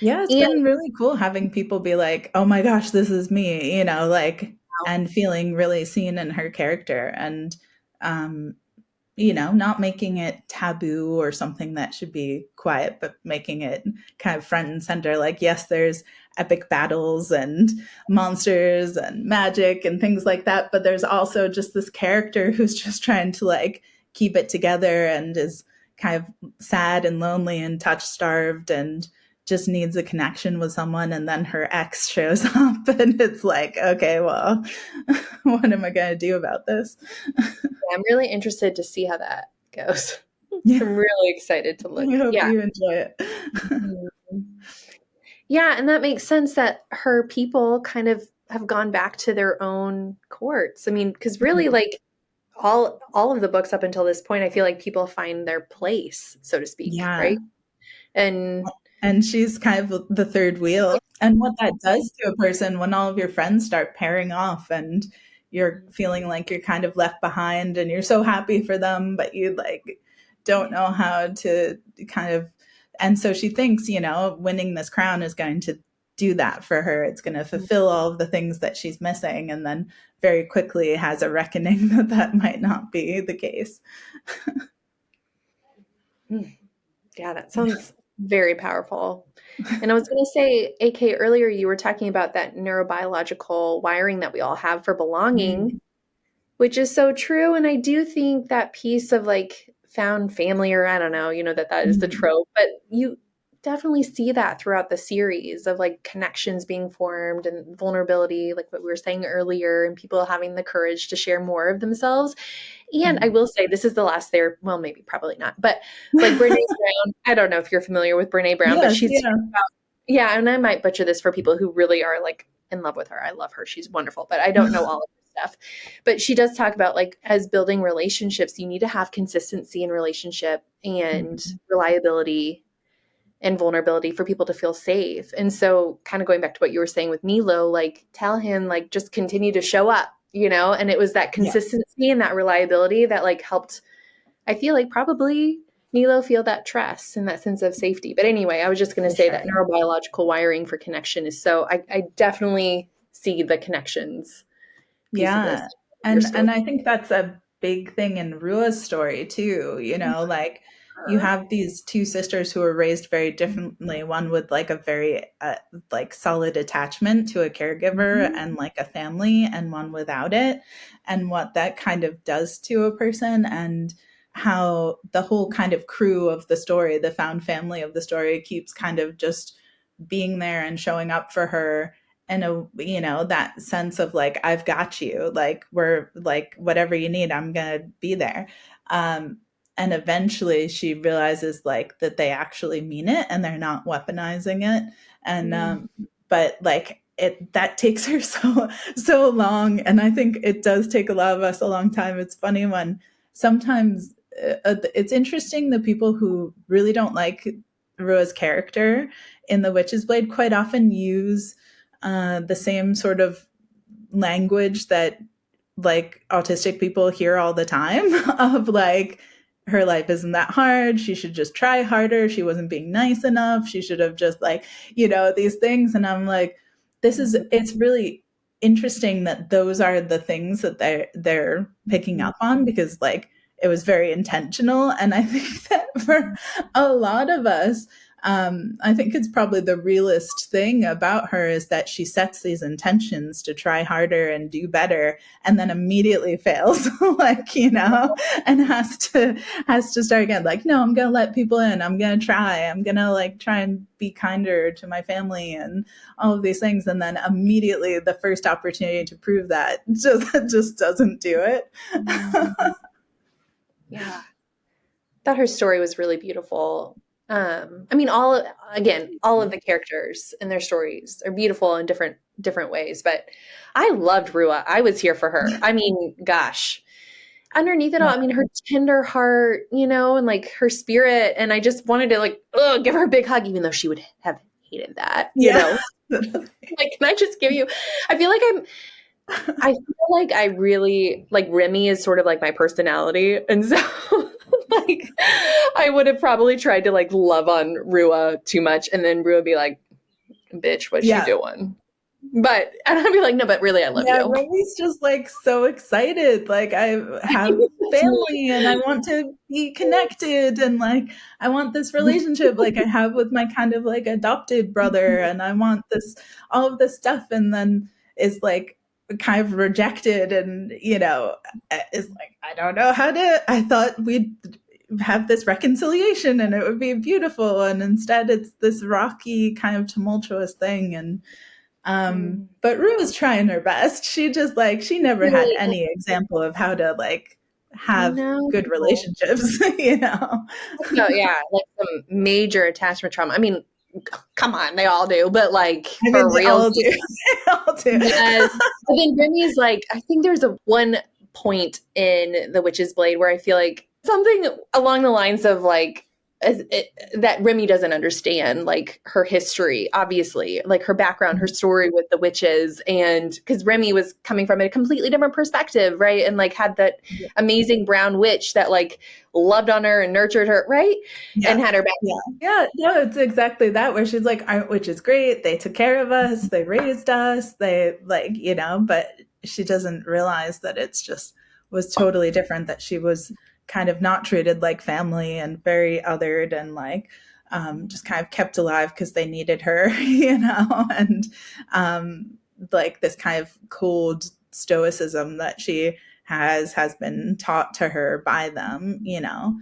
Speaker 3: Yeah, it's been really cool having people be like, oh my gosh, this is me, like, and feeling really seen in her character. And not making it taboo or something that should be quiet, but making it kind of front and center. Like, yes, there's epic battles and monsters and magic and things like that, but there's also just this character who's just trying to like keep it together and is kind of sad and lonely and touch starved and just needs a connection with someone. And then her ex shows up and it's like, okay, well, what am I going to do about this?
Speaker 4: I'm really interested to see how that goes.
Speaker 3: Yeah.
Speaker 4: I'm really excited to look.
Speaker 3: I hope you enjoy it.
Speaker 4: Yeah, and that makes sense that her people kind of have gone back to their own courts. I mean, because really, like, all of the books up until this point, I feel like people find their place, so to speak, right? And
Speaker 3: she's kind of the third wheel. And what that does to a person when all of your friends start pairing off and you're feeling like you're kind of left behind and you're so happy for them, but you like don't know how to kind of, and so she thinks, winning this crown is going to do that for her. It's going to fulfill all of the things that she's missing. And then very quickly has a reckoning that might not be the case.
Speaker 4: Yeah, that sounds very powerful. And I was going to say, AK, earlier you were talking about that neurobiological wiring that we all have for belonging, which is so true. And I do think that piece of like found family, or I don't know, that is the trope, but definitely see that throughout the series of like connections being formed and vulnerability, like what we were saying earlier, and people having the courage to share more of themselves. And I will say this is the last there. Well, maybe probably not, but like Brene Brown, I don't know if you're familiar with Brene Brown, but
Speaker 3: Yes,
Speaker 4: she's
Speaker 3: yeah.
Speaker 4: yeah, and I might butcher this for people who really are like in love with her. I love her. She's wonderful, but I don't know all of her stuff. But she does talk about like as building relationships, you need to have consistency in relationship and reliability and vulnerability for people to feel safe. And so kind of going back to what you were saying with Milo, like tell him like just continue to show up, you know? And it was that consistency and that reliability that like helped, I feel like probably Milo feel that trust and that sense of safety. But anyway, I was just going to say that neurobiological wiring for connection is so, I definitely see the connections piece of this.
Speaker 3: And I think that's a big thing in Rua's story too, you know, like you have these two sisters who were raised very differently, one with like a very like solid attachment to a caregiver and like a family, and one without it, and what that kind of does to a person, and how the whole kind of crew of the story, the found family of the story, keeps kind of just being there and showing up for her, and you know, that sense of like, I've got you, like we're like, whatever you need, I'm gonna be there. And eventually she realizes like that they actually mean it and they're not weaponizing it. And but like it, that takes her so long, and I think it does take a lot of us a long time. It's funny when sometimes it's interesting, the people who really don't like Rua's character in The Witch's Blade quite often use the same sort of language that like autistic people hear all the time of like, her life isn't that hard, she should just try harder, she wasn't being nice enough, she should have just like, you know, these things. And I'm like, it's really interesting that those are the things that they're picking up on, because like it was very intentional. And I think that for a lot of us, I think it's probably the realest thing about her is that she sets these intentions to try harder and do better, and then immediately fails, like, you know, and has to start again. Like, no, I'm going to let people in. I'm going to try. I'm going to like try and be kinder to my family and all of these things. And then immediately the first opportunity to prove that just doesn't do it.
Speaker 4: Yeah. Thought her story was really beautiful. I mean, all of the characters and their stories are beautiful in different ways, but I loved Rua. I was here for her. I mean, gosh, underneath it all, I mean, her tender heart, you know, and like her spirit. And I just wanted to like, give her a big hug, even though she would have hated that, you know, like, can I just give you, I feel like I really like Remy is sort of like my personality. And so like I would have probably tried to like love on Rua too much, and then Rua would be like, bitch, what's she doing? But and I'd be like, no, but really I love you.
Speaker 3: Remy's just like so excited. Like, I have family and I want to be connected, and like I want this relationship like I have with my kind of like adopted brother, and I want this, all of this stuff, and then is like kind of rejected, and you know, is like, I don't know how to, I thought we'd have this reconciliation and it would be beautiful, and instead it's this rocky kind of tumultuous thing. And but Rue was trying her best. She just like, she never had any example of how to like have good relationships, you know?
Speaker 4: No, yeah, like some major attachment trauma. I mean, come on, they all do, but like for real.
Speaker 3: All do. All do.
Speaker 4: Yes. But then Remy's like, I think there's one point in The Witch's Blade where I feel like something along the lines of like, that Remy doesn't understand, like her history, obviously, like her background, her story with the witches. And because Remy was coming from a completely different perspective, right? And like had that amazing brown witch that like loved on her and nurtured her, right? Yeah. And had her back.
Speaker 3: Yeah, no, it's exactly that, where she's like, our witch is great. They took care of us. They raised us. They like, you know, but she doesn't realize that it's just was totally different, that she was kind of not treated like family and very othered, and like just kind of kept alive because they needed her, you know, and like this kind of cold stoicism that she has been taught to her by them, you know.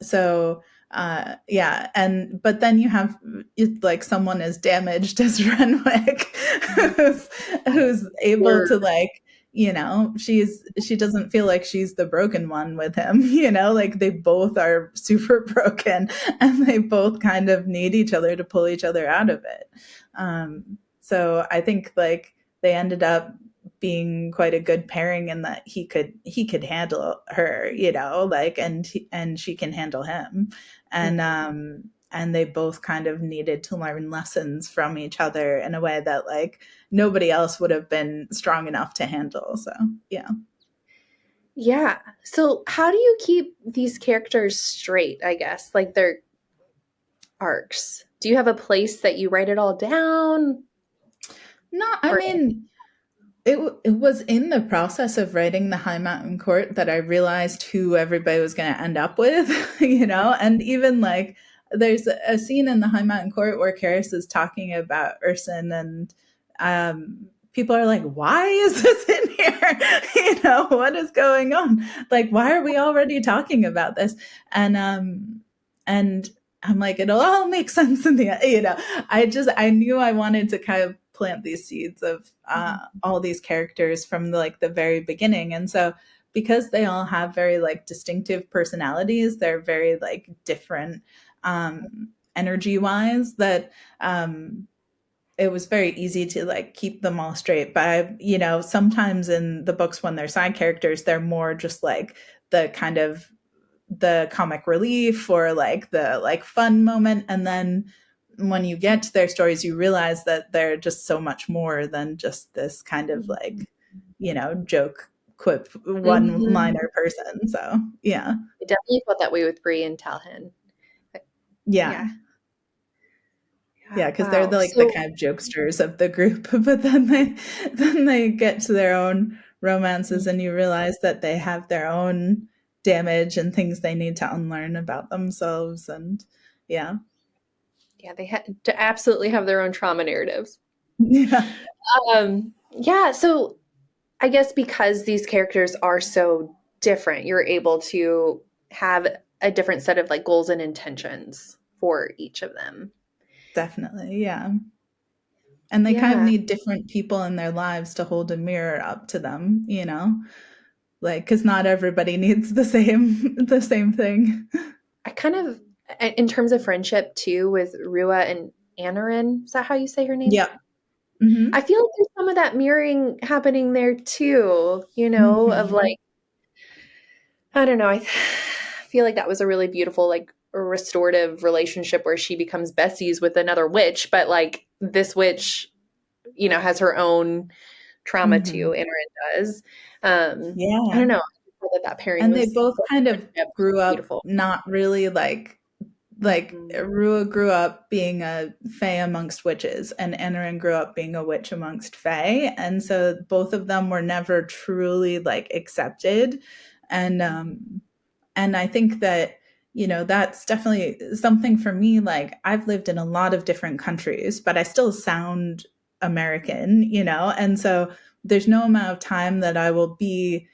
Speaker 3: So but then you have like someone as damaged as Renwick, who's able to like, she doesn't feel like she's the broken one with him, like they both are super broken and they both kind of need each other to pull each other out of it. So I think like they ended up being quite a good pairing in that he could handle her, like, and she can handle him. And they both kind of needed to learn lessons from each other in a way that like nobody else would have been strong enough to handle. So, yeah.
Speaker 4: Yeah. So how do you keep these characters straight, I guess, like their arcs? Do you have a place that you write it all down?
Speaker 3: No, I mean, it was in the process of writing the High Mountain Court that I realized who everybody was going to end up with, and even like there's a scene in the High Mountain Court where Karis is talking about Urson, and people are like, why is this in here? What is going on? Like, why are we already talking about this? And I'm like, it'll all make sense in the end. I knew I wanted to kind of plant these seeds of all these characters from the very beginning. And so because they all have very like distinctive personalities, they're very like different energy wise, that it was very easy to like keep them all straight. But sometimes in the books when they're side characters, they're more just like the kind of the comic relief or like the like fun moment, and then when you get to their stories, you realize that they're just so much more than just this kind of like, joke, quip, one-liner person. So, yeah.
Speaker 4: I definitely felt that way with Bree and Talhin.
Speaker 3: Yeah. Yeah, because they're the kind of jokesters of the group, but then they get to their own romances and you realize that they have their own damage and things they need to unlearn about themselves. And yeah,
Speaker 4: they had to absolutely have their own trauma narratives.
Speaker 3: Yeah.
Speaker 4: So I guess because these characters are so different, you're able to have a different set of like goals and intentions for each of them.
Speaker 3: Definitely, yeah. And they kind of need different people in their lives to hold a mirror up to them, like, because not everybody needs the same thing.
Speaker 4: I kind of, in terms of friendship too, with Rua and Anarin, is that how you say her name?
Speaker 3: Yeah. Mm-hmm.
Speaker 4: I feel like there's some of that mirroring happening there too, of like, I don't know. I feel like that was a really beautiful, like, restorative relationship where she becomes besties with another witch, but like this witch, has her own trauma too. Anarin does. I don't know. That pairing,
Speaker 3: and they both kind of grew up not really like Rua grew up being a fae amongst witches, and Anarin grew up being a witch amongst fae, and so both of them were never truly like accepted. And I think that that's definitely something for me. Like, I've lived in a lot of different countries, but I still sound American, and so there's no amount of time that I will be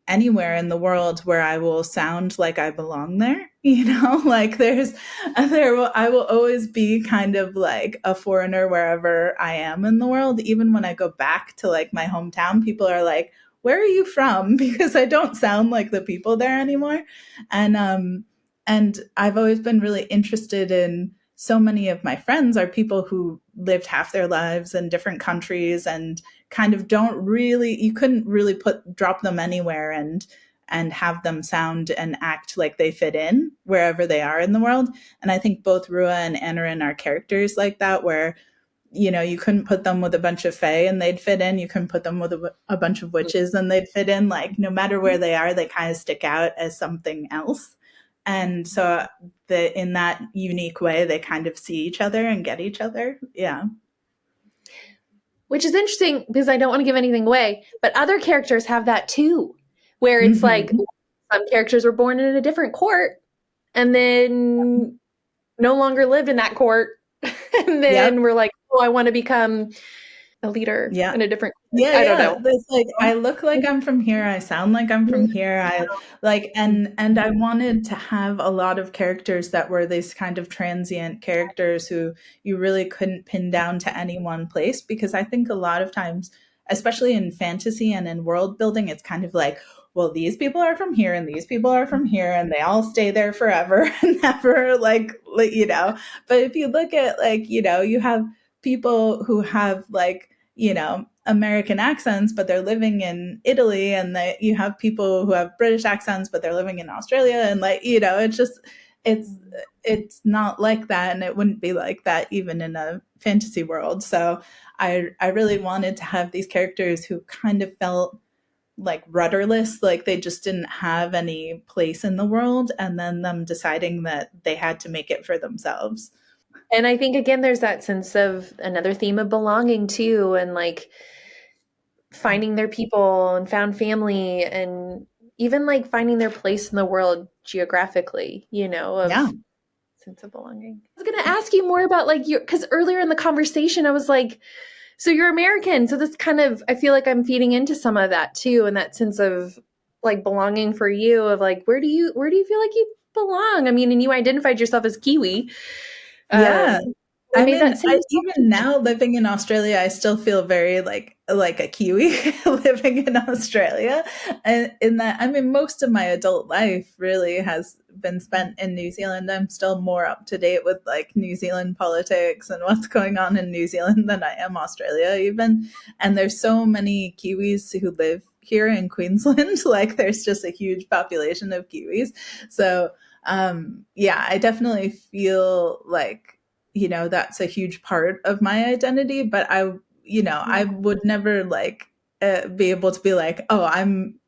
Speaker 3: anywhere in the world where I will sound like I belong there, like I will always be kind of like a foreigner wherever I am in the world. Even when I go back to like my hometown, people are like, where are you from? Because I don't sound like the people there anymore. And I've always been really interested in, so many of my friends are people who lived half their lives in different countries and kind of you couldn't really drop them anywhere and have them sound and act like they fit in wherever they are in the world. And I think both Rua and Anarin are characters like that, where, you couldn't put them with a bunch of fae and they'd fit in. You couldn't put them with a bunch of witches and they'd fit in. Like, no matter where they are, they kind of stick out as something else. And so in that unique way, they kind of see each other and get each other. Yeah.
Speaker 4: Which is interesting because I don't want to give anything away, but other characters have that too, where it's like some characters were born in a different court and then no longer lived in that court. And then we're like, oh, I want to become a leader
Speaker 3: Yeah.
Speaker 4: in a different,
Speaker 3: Yeah,
Speaker 4: I don't
Speaker 3: yeah.
Speaker 4: know.
Speaker 3: It's like I look like I'm from here. I sound like I'm from here. I like and I wanted to have a lot of characters that were these kind of transient characters who you really couldn't pin down to any one place, because I think a lot of times, especially in fantasy and in world building, it's kind of like, well, these people are from here and these people are from here and they all stay there forever and never But if you look at you have people who have American accents, but they're living in Italy, and that you have people who have British accents, but they're living in Australia, and it's it's not like that, and it wouldn't be like that even in a fantasy world. So I really wanted to have these characters who kind of felt like rudderless, like they just didn't have any place in the world, and then them deciding that they had to make it for themselves.
Speaker 4: And I think, again, there's that sense of another theme of belonging too, and like finding their people and found family, and even like finding their place in the world geographically,
Speaker 3: Yeah.
Speaker 4: of sense of belonging. I was going to ask you more about like because earlier in the conversation, I was like, so you're American. So this kind of, I feel like I'm feeding into some of that too. And that sense of like belonging for you, of like, where do you feel like you belong? I mean, and you identified yourself as Kiwi.
Speaker 3: Yeah.
Speaker 4: I made that same
Speaker 3: even now living in Australia, I still feel very like a Kiwi living in Australia. And in that, I mean, most of my adult life really has been spent in New Zealand. I'm still more up to date with like New Zealand politics and what's going on in New Zealand than I am Australia even. And there's so many Kiwis who live here in Queensland. Like there's just a huge population of Kiwis. So yeah, I definitely feel like that's a huge part of my identity, but I would never be able to be like, oh,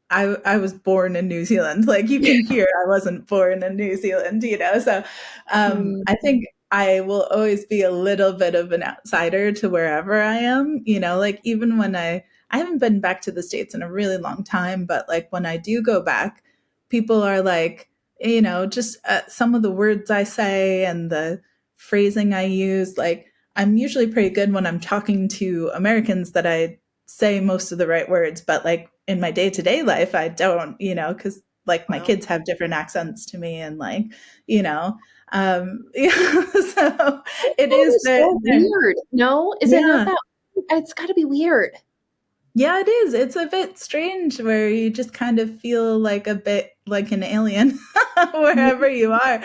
Speaker 3: I was born in New Zealand. Like you can hear I wasn't born in New Zealand, so I think I will always be a little bit of an outsider to wherever I am, like even when I haven't been back to the States in a really long time, but like when I do go back, people are like, just some of the words I say and the phrasing I use. Like I'm usually pretty good when I'm talking to Americans that I say most of the right words, but like in my day-to-day life, I don't, because like my kids have different accents to me and like, so it is
Speaker 4: so weird. No, is it not that? It's got to be weird.
Speaker 3: Yeah, it is. It's a bit strange where you just kind of feel like a bit like an alien wherever you are,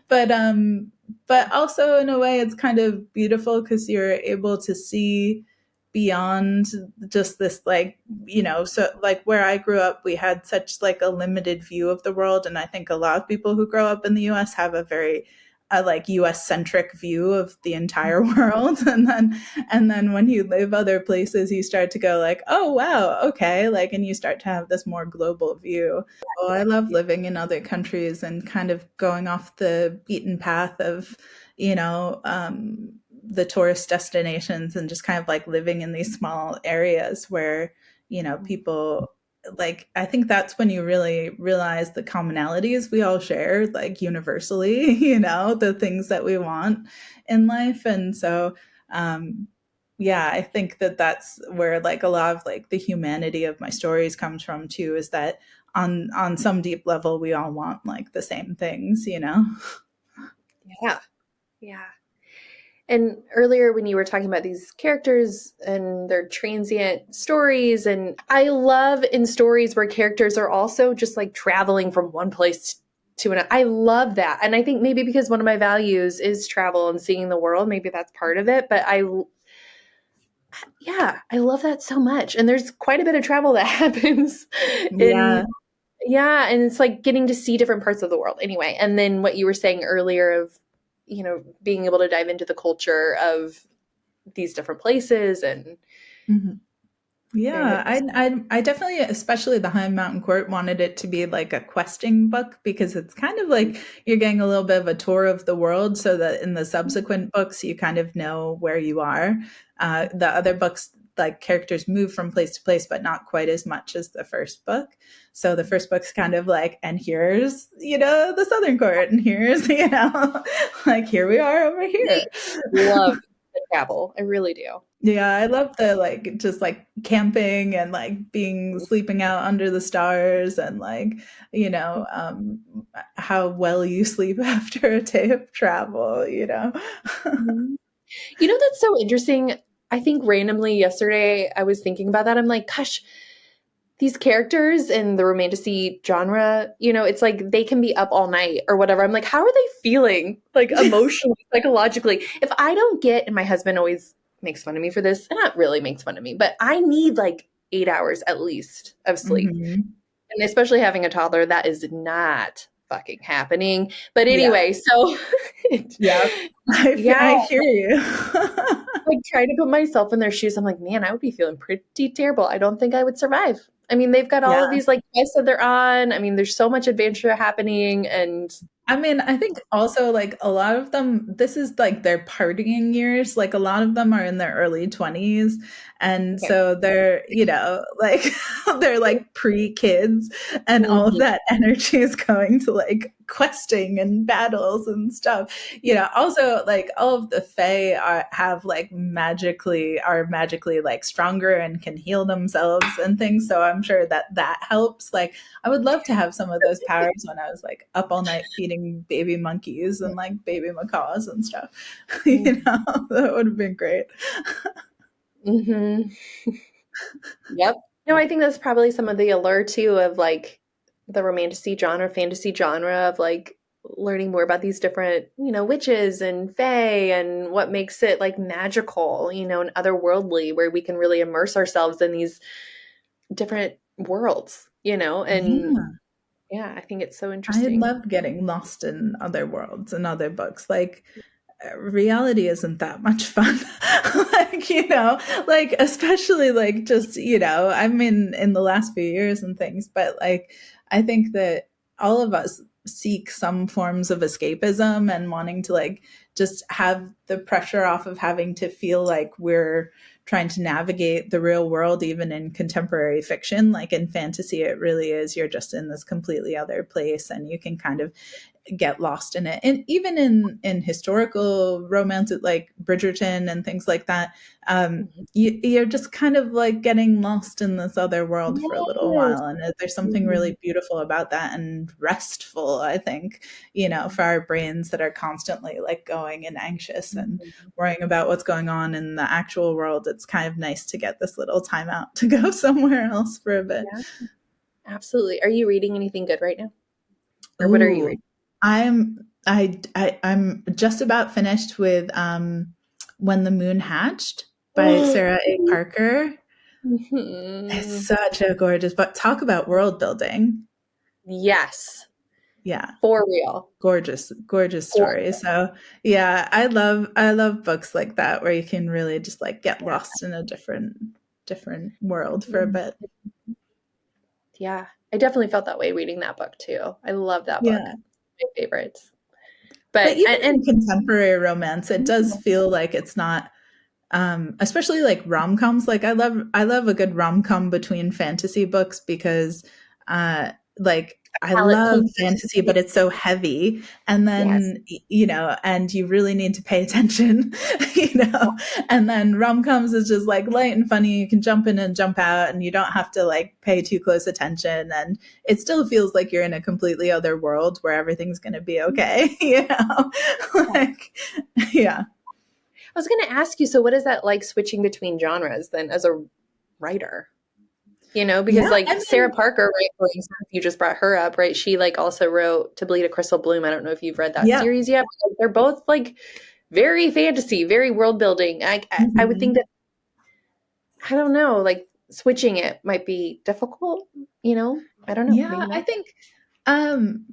Speaker 3: But also in a way it's kind of beautiful because you're able to see beyond just this so like where I grew up, we had such like a limited view of the world, and I think a lot of people who grow up in the US have a very like US centric view of the entire world, and then when you live other places you start to go like, oh wow, okay, like, and you start to have this more global view. Oh, I love living in other countries and kind of going off the beaten path of the tourist destinations, and just kind of like living in these small areas where people, like, I think that's when you really realize the commonalities we all share, like universally, the things that we want in life. And so, yeah, I think that that's where like a lot of like the humanity of my stories comes from too, is that on some deep level, we all want like the same things,
Speaker 4: Yeah. Yeah. And earlier when you were talking about these characters and their transient stories, and I love in stories where characters are also just like traveling from one place to another. I love that. And I think maybe because one of my values is travel and seeing the world, maybe that's part of it. But I love that so much. And there's quite a bit of travel that happens. Yeah. And it's like getting to see different parts of the world anyway. And then what you were saying earlier of, being able to dive into the culture of these different places. And
Speaker 3: yeah, I definitely, especially the High Mountain Court, wanted it to be like a questing book, because it's kind of like you're getting a little bit of a tour of the world, so that in the subsequent books you kind of know where you are. The other books, like, characters move from place to place, but not quite as much as the first book. So the first book's kind of like, and here's, the Southern Court, and here's, like, here we are over here.
Speaker 4: Love the travel. I really do.
Speaker 3: Yeah, I love the like just like camping and like being sleeping out under the stars and like, how well you sleep after a day of travel,
Speaker 4: Mhm. That's so interesting. I think randomly yesterday I was thinking about that. I'm like, gosh, these characters in the romantasy genre, it's like they can be up all night or whatever. I'm like, how are they feeling like emotionally, psychologically? If I don't get, and my husband always makes fun of me for this, and not really makes fun of me, but I need like 8 hours at least of sleep.
Speaker 3: Mhm.
Speaker 4: And especially having a toddler, that is not fucking happening. But
Speaker 3: Yeah.
Speaker 4: anyway, so
Speaker 3: Yeah.
Speaker 4: yeah,
Speaker 3: I hear you.
Speaker 4: like trying to put myself in their shoes. I'm like, man, I would be feeling pretty terrible. I don't think I would survive. I mean, they've got all
Speaker 3: Yeah.
Speaker 4: of these like quests that they're on. I mean, there's so much adventure happening, and
Speaker 3: I mean, I think also like a lot of them, this is like their partying years. Like a lot of them are in their early 20s. And
Speaker 4: okay.
Speaker 3: so they're, like they're like pre-kids and all of
Speaker 4: Mhm.
Speaker 3: that energy is going to like questing and battles and stuff. Also like all of the Fae are magically like stronger and can heal themselves and things. So I'm sure that helps. Like I would love to have some of those powers when I was like up all night feeding baby monkeys and like baby macaws and stuff. That would have been great.
Speaker 4: Mhm. Yep. No, I think that's probably some of the allure too of like the romantasy genre, fantasy genre of like learning more about these different, witches and fae and what makes it like magical, and otherworldly, where we can really immerse ourselves in these different worlds, and
Speaker 3: Yeah.
Speaker 4: yeah, I think it's so
Speaker 3: I
Speaker 4: interesting.
Speaker 3: loved getting lost in other worlds and other books. Like reality isn't that much fun. Like, like especially like just, I'm in the last few years and things, but like I think that all of us seek some forms of escapism and wanting to like just have the pressure off of having to feel like we're trying to navigate the real world even in contemporary fiction. Like in fantasy it really is you're just in this completely other place and you can kind of get lost in it. And even in historical romance like Bridgerton and things like that,
Speaker 4: Mhm.
Speaker 3: you're just kind of like getting lost in this other world for a little
Speaker 4: Yes.
Speaker 3: while, and there's something
Speaker 4: Mhm.
Speaker 3: really beautiful about that and restful, I think, for our brains that are constantly like going and anxious and
Speaker 4: Mhm.
Speaker 3: worrying about what's going on in the actual world. It's kind of nice to get this little time out to go somewhere else for a bit.
Speaker 4: Yeah, absolutely. Are you reading anything good right now? Or what are you
Speaker 3: Ooh,
Speaker 4: reading?
Speaker 3: I'm just about finished with When the Moon Hatched by Sarah A. Parker. It's
Speaker 4: Mhm.
Speaker 3: such a gorgeous book. Talk about world building.
Speaker 4: Yes,
Speaker 3: Yeah,
Speaker 4: for real.
Speaker 3: gorgeous, gorgeous
Speaker 4: For
Speaker 3: story. So yeah, I love books like that where you can really just like get
Speaker 4: yeah.
Speaker 3: lost in a different world for a bit.
Speaker 4: Yeah, I definitely felt that way reading that book too. I love that book.
Speaker 3: Yeah.
Speaker 4: My favorites.
Speaker 3: But
Speaker 4: But
Speaker 3: even
Speaker 4: and
Speaker 3: in contemporary romance, it does feel like it's not especially like rom-coms. Like I love a good rom-com between fantasy books because like I
Speaker 4: palette
Speaker 3: love
Speaker 4: cleanser.
Speaker 3: fantasy but it's so heavy, and
Speaker 4: Yes.
Speaker 3: then and you really need to pay attention. And then rom-coms is just like light and funny, you can jump in and jump out and you don't have to like pay too close attention, and it still feels like you're in a completely other world where everything's going to be okay. Like yeah.
Speaker 4: I was going to ask you, so what is that like switching between genres then as a writer? Because
Speaker 3: Yeah, I
Speaker 4: like Sarah
Speaker 3: mean,
Speaker 4: Parker, right? For example, you just brought her up, right? She like also wrote To Bleed a Crystal Bloom. I don't know if you've read that
Speaker 3: yeah.
Speaker 4: series yet, but like, they're both like very fantasy, very world building. I would think
Speaker 3: Mhm.
Speaker 4: that I don't know, like switching it might be difficult, I don't know,
Speaker 3: Yeah,
Speaker 4: maybe
Speaker 3: I
Speaker 4: not.
Speaker 3: think um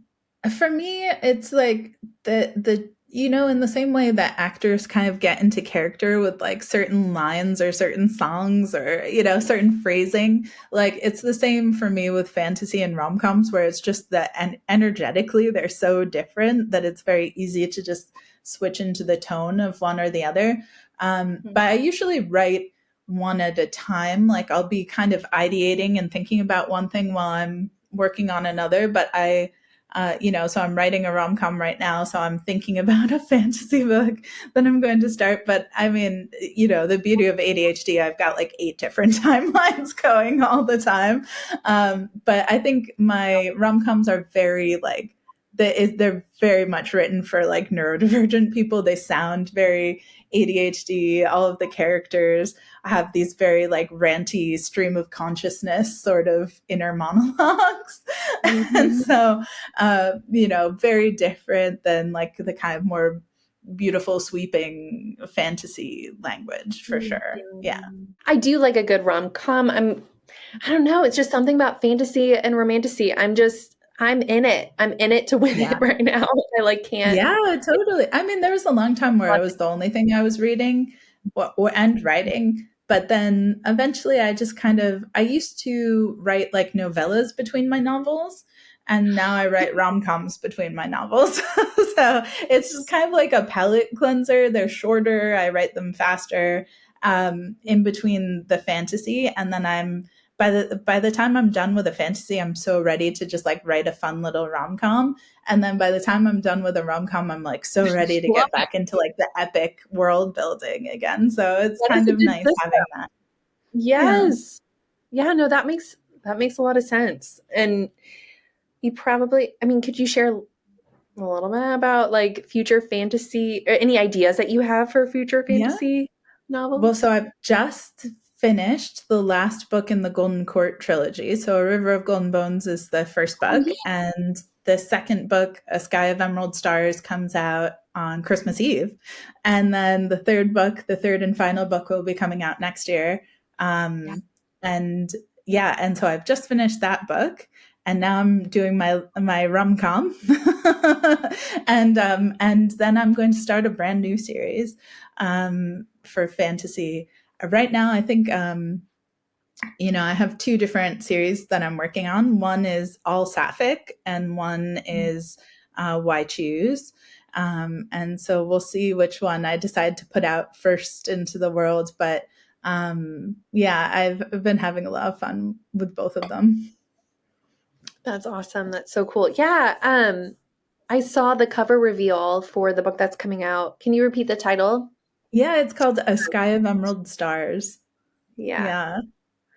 Speaker 3: for me it's like the in the same way that actors kind of get into character with like certain lines or certain songs or certain phrasing, like it's the same for me with fantasy and rom-coms where it's just that, and energetically they're so different that it's very easy to just switch into the tone of one or the other. But I usually write one at a time. Like I'll be kind of ideating and thinking about one thing while I'm working on another, but so I'm writing a rom-com right now, so I'm thinking about a fantasy book that I'm going to start. But I mean, the beauty of ADHD, I've got like 8 different timelines going all the time. But I think my rom-coms are very like, they're very much written for like neurodivergent people. They sound very ADHD. All of the characters have these very like ranty stream of consciousness sort of inner monologues. And so, very different than like the kind of more beautiful, sweeping fantasy language for sure. Yeah.
Speaker 4: I do like a good rom-com. I don't know. It's just something about fantasy and romantasy. I'm in it. I'm in it to win it right now. I like can't.
Speaker 3: Yeah, totally. I mean, there was a long time where it was the only thing I was reading and writing. But then eventually I used to write like novellas between my novels. And now I write rom-coms between my novels. So it's just kind of like a palate cleanser. They're shorter. I write them faster in between the fantasy. And then by the time I'm done with a fantasy, I'm so ready to just like write a fun little rom-com. And then by the time I'm done with a rom-com, I'm like so ready to get back into like the epic world building again. So it's kind of nice having that.
Speaker 4: Yes. Yeah, no, that makes a lot of sense. And you probably, could you share a little bit about like future fantasy or any ideas that you have for future fantasy novels?
Speaker 3: Well, so I've just finished the last book in the Golden Court trilogy. So A River of Golden Bones is the first book. And the second book, A Sky of Emerald Stars, comes out on Christmas Eve. And then the third book, the third and final book, will be coming out next year. And so I've just finished that book. And now I'm doing my rom-com. And then I'm going to start a brand new series for fantasy. Right now, I think, I have 2 different series that I'm working on. One is all sapphic and one is Why Choose? And so we'll see which one I decide to put out first into the world. But I've been having a lot of fun with both of them.
Speaker 4: That's awesome. That's so cool. Yeah. I saw the cover reveal for the book that's coming out. Can you repeat the title?
Speaker 3: Yeah, it's called A Sky of Emerald Stars.
Speaker 4: Yeah.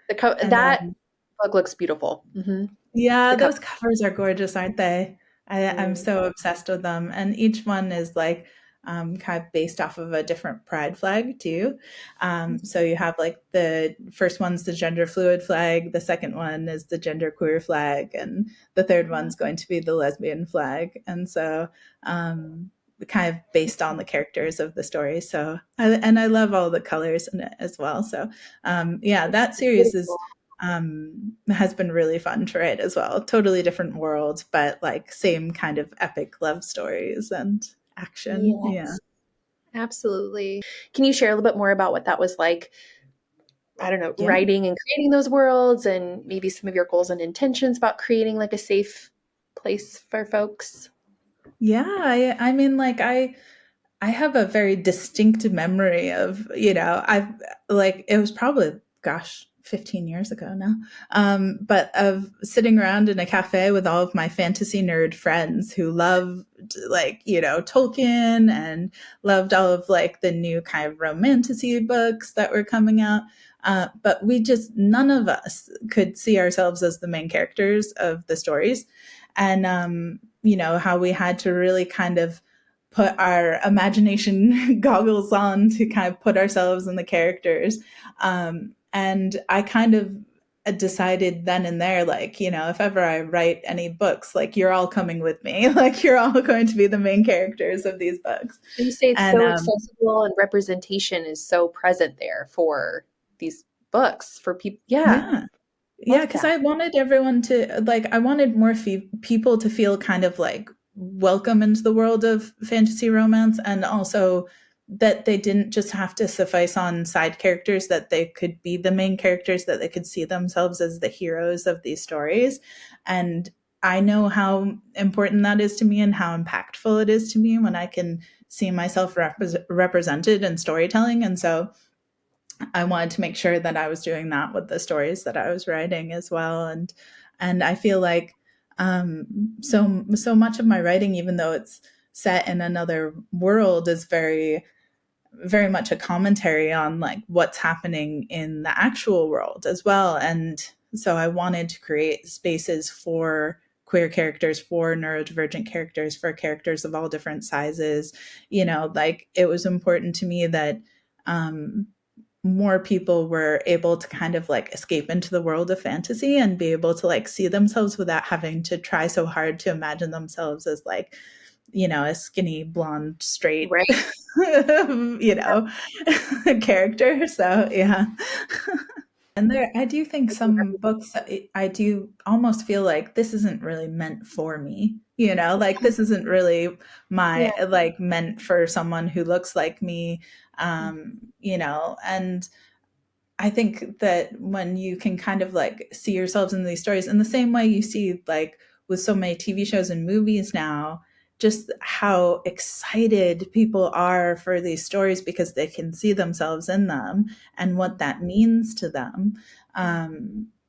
Speaker 4: That book looks beautiful. Mm-hmm.
Speaker 3: Yeah, those covers are gorgeous, aren't they? I'm so obsessed with them. And each one is like kind of based off of a different pride flag too. So you have like the first one's the gender fluid flag, the second one is the gender queer flag, and the third one's going to be the lesbian flag. And so kind of based on the characters of the story. So I love all the colors in it as well. So that series has been really fun to write as well. Totally different world, but like same kind of epic love stories and action.
Speaker 4: Yes.
Speaker 3: Yeah.
Speaker 4: Absolutely. Can you share a little bit more about what that was like? I don't know, writing and creating those worlds, and maybe some of your goals and intentions about creating like a safe place for folks?
Speaker 3: Yeah. I mean, like I have a very distinct memory of, it was probably, 15 years ago now. But of sitting around in a cafe with all of my fantasy nerd friends who loved Tolkien and loved all of like the new kind of romantasy books that were coming out. But none of us could see ourselves as the main characters of the stories. And, how we had to really kind of put our imagination goggles on to kind of put ourselves in the characters. And I kind of decided then and there, like, if ever I write any books, like you're all coming with me, like you're all going to be the main characters of these books.
Speaker 4: You say it's so accessible and representation is so present there for these books for people. Yeah.
Speaker 3: Yeah. Cause I wanted everyone to I wanted more people to feel kind of like welcome into the world of fantasy romance, and also that they didn't just have to suffice on side characters, that they could be the main characters, that they could see themselves as the heroes of these stories. And I know how important that is to me and how impactful it is to me when I can see myself represented in storytelling. And so I wanted to make sure that I was doing that with the stories that I was writing as well. And I feel like So much of my writing, even though it's set in another world, is very very much a commentary on like what's happening in the actual world as well. And so I wanted to create spaces for queer characters, for neurodivergent characters, for characters of all different sizes. Like it was important to me that more people were able to kind of like escape into the world of fantasy and be able to like see themselves without having to try so hard to imagine themselves as like, a skinny, blonde, straight,
Speaker 4: Right.
Speaker 3: character. So, yeah. And I do think some books, I do almost feel like this isn't really meant for me, like this isn't really
Speaker 4: Yeah.
Speaker 3: like meant for someone who looks like me, and I think that when you can kind of like see yourselves in these stories in the same way you see like with so many TV shows and movies now, just how excited people are for these stories because they can see themselves in them and what that means to them.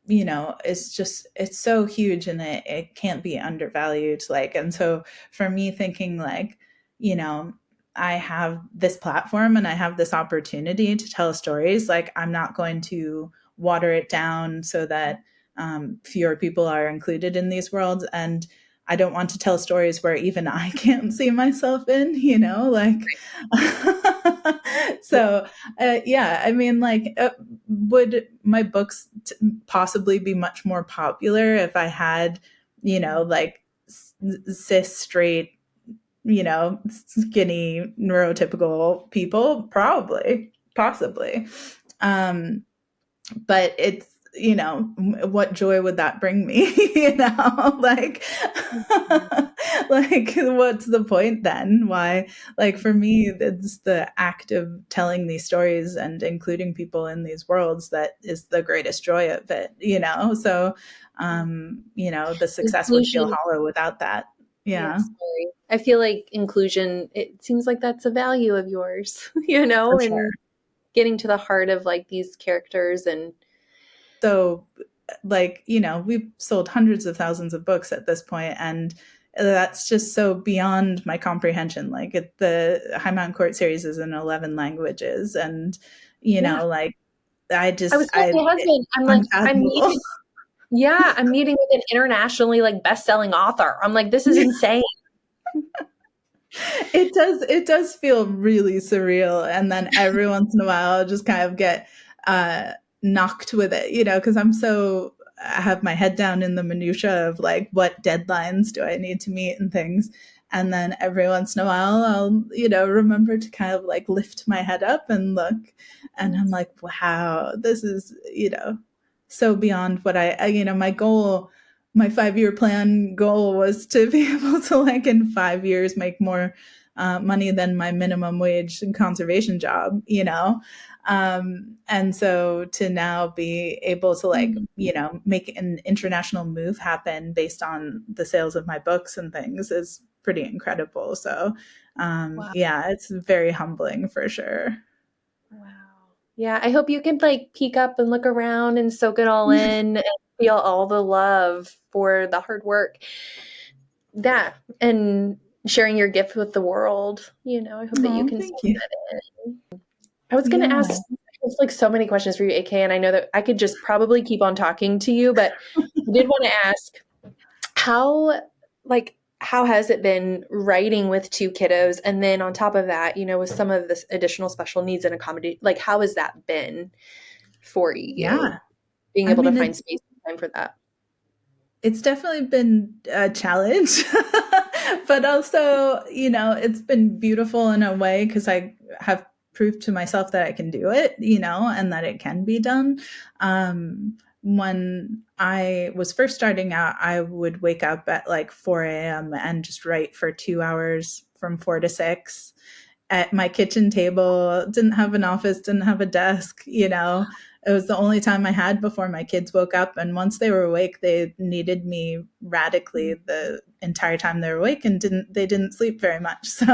Speaker 3: It's so huge and it can't be undervalued. Like, and so for me thinking like, I have this platform and I have this opportunity to tell stories. Like, I'm not going to water it down so that fewer people are included in these worlds. And I don't want to tell stories where even I can't see myself in, like. So, yeah, I mean, like, would my books possibly be much more popular if I had, like cis, straight, skinny, neurotypical people? Probably, possibly. But it's, what joy would that bring me? Like, like, what's the point then? Why? Like, for me, it's the act of telling these stories and including people in these worlds that is the greatest joy of it, So, the success would feel
Speaker 4: Inclusion.
Speaker 3: hollow without that. Yeah.
Speaker 4: Yes, sorry. I feel like inclusion, it seems like that's a value of yours,
Speaker 3: For sure.
Speaker 4: and getting to the heart of like these characters. And
Speaker 3: So, like, we've sold hundreds of thousands of books at this point, and that's just so beyond my comprehension. Like, the High Mountain Court series is in 11 languages, and like,
Speaker 4: I was telling my husband, I'm like,
Speaker 3: unfathomable.
Speaker 4: I'm meeting with an internationally like best-selling author. I'm like, this is insane.
Speaker 3: It does feel really surreal, and then every once in a while I'll just kind of get knocked with it, because I have my head down in the minutia of like what deadlines do I need to meet and things. And then every once in a while I'll, remember to kind of like lift my head up and look, and I'm like, wow, this is, so beyond what my 5-year plan goal was to be able to like in 5 years make more money than my minimum wage conservation job, and so to now be able to like, make an international move happen based on the sales of my books and things is pretty incredible. So,
Speaker 4: Wow.
Speaker 3: yeah, it's very humbling for sure.
Speaker 4: Wow. Yeah, I hope you can like peek up and look around and soak it all in and feel all the love for the hard work. That and sharing your gift with the world. I hope that you can
Speaker 3: Thank
Speaker 4: soak
Speaker 3: you.
Speaker 4: that in. I was going to ask like so many questions for you, AK, and I know that I could just probably keep on talking to you, but I did want to ask how has it been writing with 2 kiddos? And then on top of that, with some of this additional special needs and accommodate, like how has that been for you?
Speaker 3: Yeah.
Speaker 4: Being able to find space and time for that.
Speaker 3: It's definitely been a challenge, but also, it's been beautiful in a way because I have proved to myself that I can do it, and that it can be done. When I was first starting out, I would wake up at like 4 a.m. and just write for 2 hours from 4 to 6 at my kitchen table. Didn't have an office, didn't have a desk, It was the only time I had before my kids woke up. And once they were awake, they needed me radically the entire time they were awake, and they didn't sleep very much. So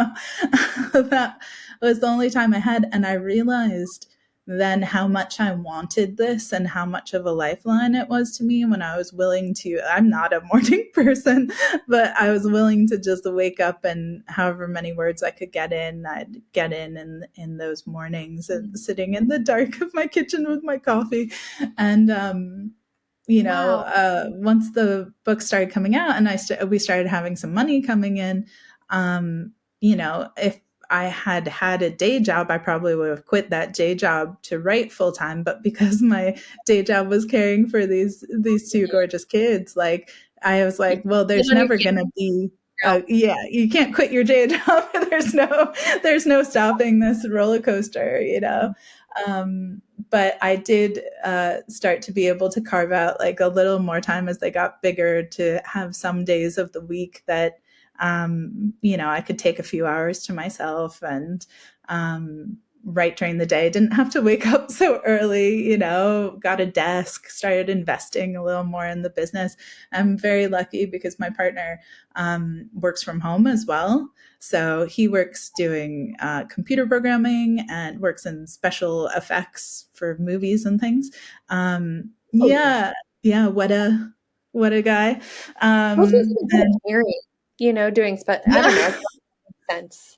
Speaker 3: that was the only time I had. And I realized then how much I wanted this and how much of a lifeline it was to me when I was willing to, I'm not a morning person, but I was willing to just wake up and however many words I could get in, I'd get in those mornings and sitting in the dark of my kitchen with my coffee. And, once the book started coming out and we started having some money coming in, if I had a day job, I probably would have quit that day job to write full time. But because my day job was caring for these two gorgeous kids, like I was like, well, there's never going to be. You can't quit your day job. there's no stopping this roller coaster, but I did start to be able to carve out like a little more time as they got bigger to have some days of the week that I could take a few hours to myself and write during the day. Didn't have to wake up so early, got a desk, started investing a little more in the business. I'm very lucky because my partner works from home as well. So he works doing computer programming and works in special effects for movies and things. What a guy.
Speaker 4: Doing I don't know, sense.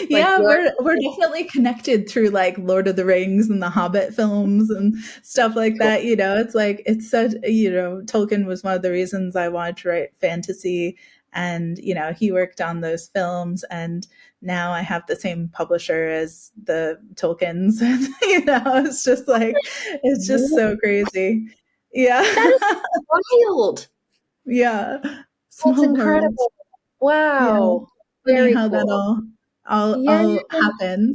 Speaker 3: Yeah, we're definitely connected through like Lord of the Rings and the Hobbit films and stuff like that. It's like it's such Tolkien was one of the reasons I wanted to write fantasy, and he worked on those films, and now I have the same publisher as the Tolkiens, and it's just like it's just so crazy. Yeah,
Speaker 4: that is wild.
Speaker 3: Yeah,
Speaker 4: that's incredible. Wow,
Speaker 3: very cool. That all happened.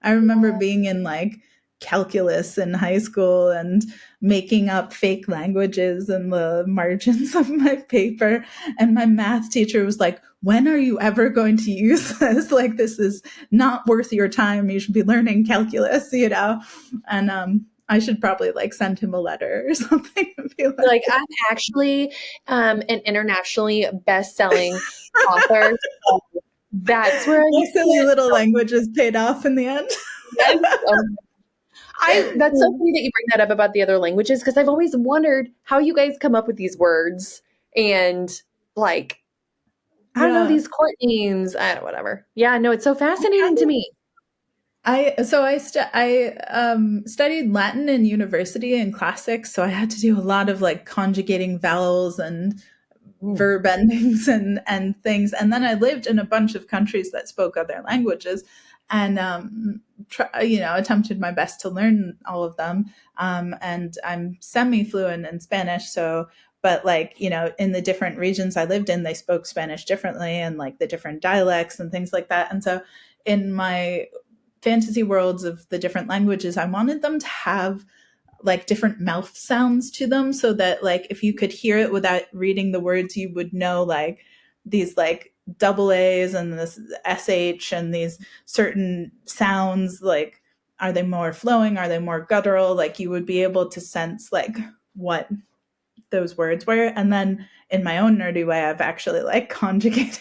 Speaker 3: I remember being in like calculus in high school and making up fake languages in the margins of my paper, and my math teacher was like, when are you ever going to use this? Like, this is not worth your time. You should be learning calculus, and I should probably like send him a letter or something and be
Speaker 4: like I'm actually an internationally best-selling author. That's where
Speaker 3: silly little languages paid off in the end.
Speaker 4: Yes. That's so funny that you bring that up about the other languages, because I've always wondered how you guys come up with these words and like I don't know, these court names, whatever. Yeah, no, it's so fascinating to me.
Speaker 3: I studied Latin in university and classics, so I had to do a lot of like conjugating vowels and verb endings and things. And then I lived in a bunch of countries that spoke other languages, and attempted my best to learn all of them. And I'm semi-fluent in Spanish, so. But like, in the different regions I lived in, they spoke Spanish differently, and like the different dialects and things like that. And so in my fantasy worlds of the different languages, I wanted them to have like different mouth sounds to them, so that like if you could hear it without reading the words, you would know like these like double A's and this SH and these certain sounds, like are they more flowing, are they more guttural, like you would be able to sense like what those words were. And then in my own nerdy way, I've actually like conjugated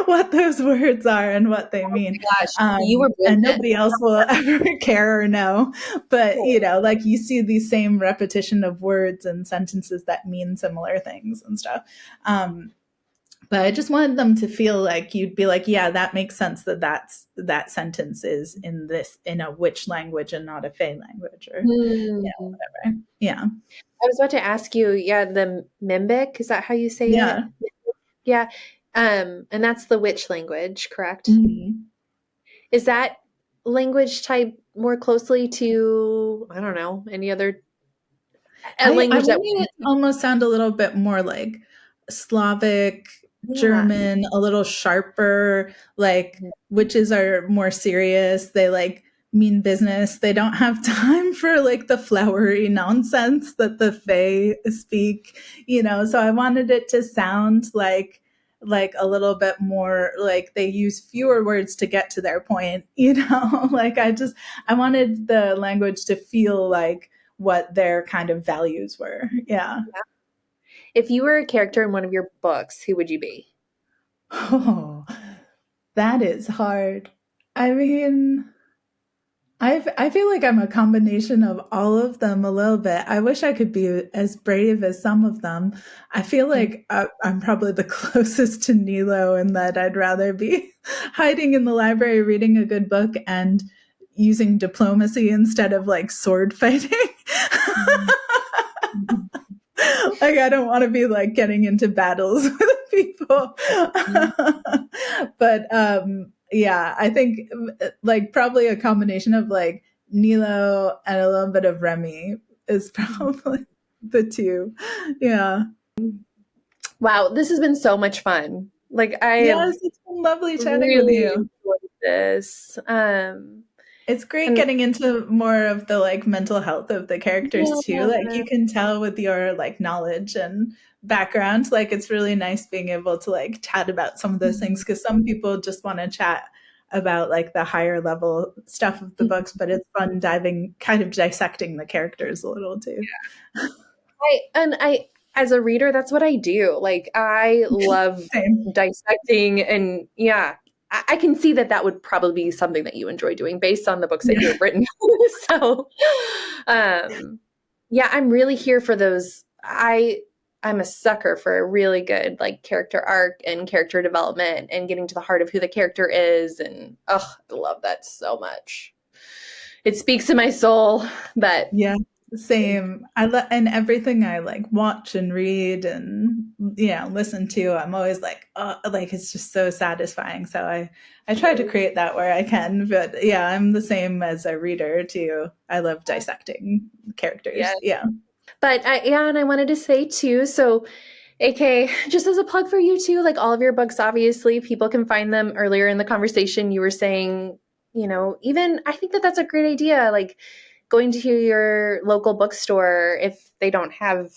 Speaker 3: what those words are and what they mean.
Speaker 4: Gosh, you were
Speaker 3: and nobody else will ever care or know. But, like you see these same repetition of words and sentences that mean similar things and stuff. But I just wanted them to feel like you'd be like, yeah, that makes sense that sentence is in a witch language and not a fae language or whatever. Yeah.
Speaker 4: I was about to ask you, the Mimbic, is that how you say it? Yeah. And that's the witch language, correct?
Speaker 3: Mm-hmm.
Speaker 4: Is that language type more closely to, I don't know, any other language that
Speaker 3: it almost sound a little bit more like Slavic, German, a little sharper, like witches are more serious. They like mean business. They don't have time for like the flowery nonsense that the fae speak, so I wanted it to sound like a little bit more like they use fewer words to get to their point, like I wanted the language to feel like what their kind of values were. Yeah.
Speaker 4: If you were a character in one of your books, who would you be?
Speaker 3: Oh, that is hard. I mean, I feel like I'm a combination of all of them a little bit. I wish I could be as brave as some of them. I feel like I'm probably the closest to Nilo in that I'd rather be hiding in the library reading a good book and using diplomacy instead of like sword fighting. Like I don't want to be like getting into battles with people. But yeah, I think like probably a combination of like Nilo and a little bit of Remy is probably the two. Yeah.
Speaker 4: Wow, this has been so much fun. Like I have
Speaker 3: Yes, it's been lovely chatting with
Speaker 4: really
Speaker 3: you.
Speaker 4: enjoyed this.
Speaker 3: It's great
Speaker 4: And
Speaker 3: getting into more of the like mental health of the characters too. Like
Speaker 4: yeah,
Speaker 3: you can tell with your like knowledge and background, like it's really nice being able to like chat about some of those things because some people just want to chat about like the higher level stuff of the books, but it's fun diving kind of dissecting the characters a little too.
Speaker 4: I as a reader, that's what I do. Like I love
Speaker 3: Same.
Speaker 4: dissecting, and yeah, I can see that that would probably be something that you enjoy doing based on the books that you
Speaker 3: Yeah.
Speaker 4: have written. So, yeah, I'm really here for those. I'm a sucker for a really good like character arc and character development and getting to the heart of who the character is, and oh, I love that so much. It speaks to my soul, but
Speaker 3: Yeah. Same. And everything I like watch and read and listen to, I'm always like, oh, like it's just so satisfying. So I try to create that where I can. But yeah, I'm the same as a reader too. I love dissecting characters.
Speaker 4: yeah.
Speaker 3: Yeah.
Speaker 4: But and I wanted to say too, so AK, just as a plug for you too, like all of your books, obviously, people can find them earlier in the conversation. You were saying, even I think that that's a great idea. Like going to your local bookstore if they don't have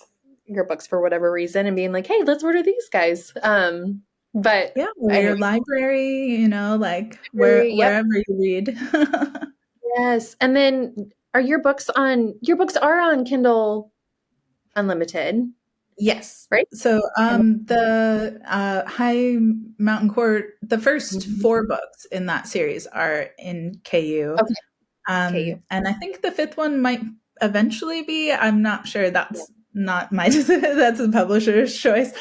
Speaker 4: your books for whatever reason and being like, hey, let's order these guys. But
Speaker 3: Yeah. Or
Speaker 4: anyway,
Speaker 3: your library, like
Speaker 4: yep,
Speaker 3: wherever you read.
Speaker 4: yes. And then your books are on Kindle Unlimited,
Speaker 3: Yes.
Speaker 4: right?
Speaker 3: So
Speaker 4: And
Speaker 3: the High Mountain Court, the first
Speaker 4: Mhm.
Speaker 3: 4 books in that series are in KU.
Speaker 4: Okay, KU.
Speaker 3: And I think the 5th one might eventually be. I'm not sure.
Speaker 4: Yeah.
Speaker 3: That's not my that's the publisher's choice.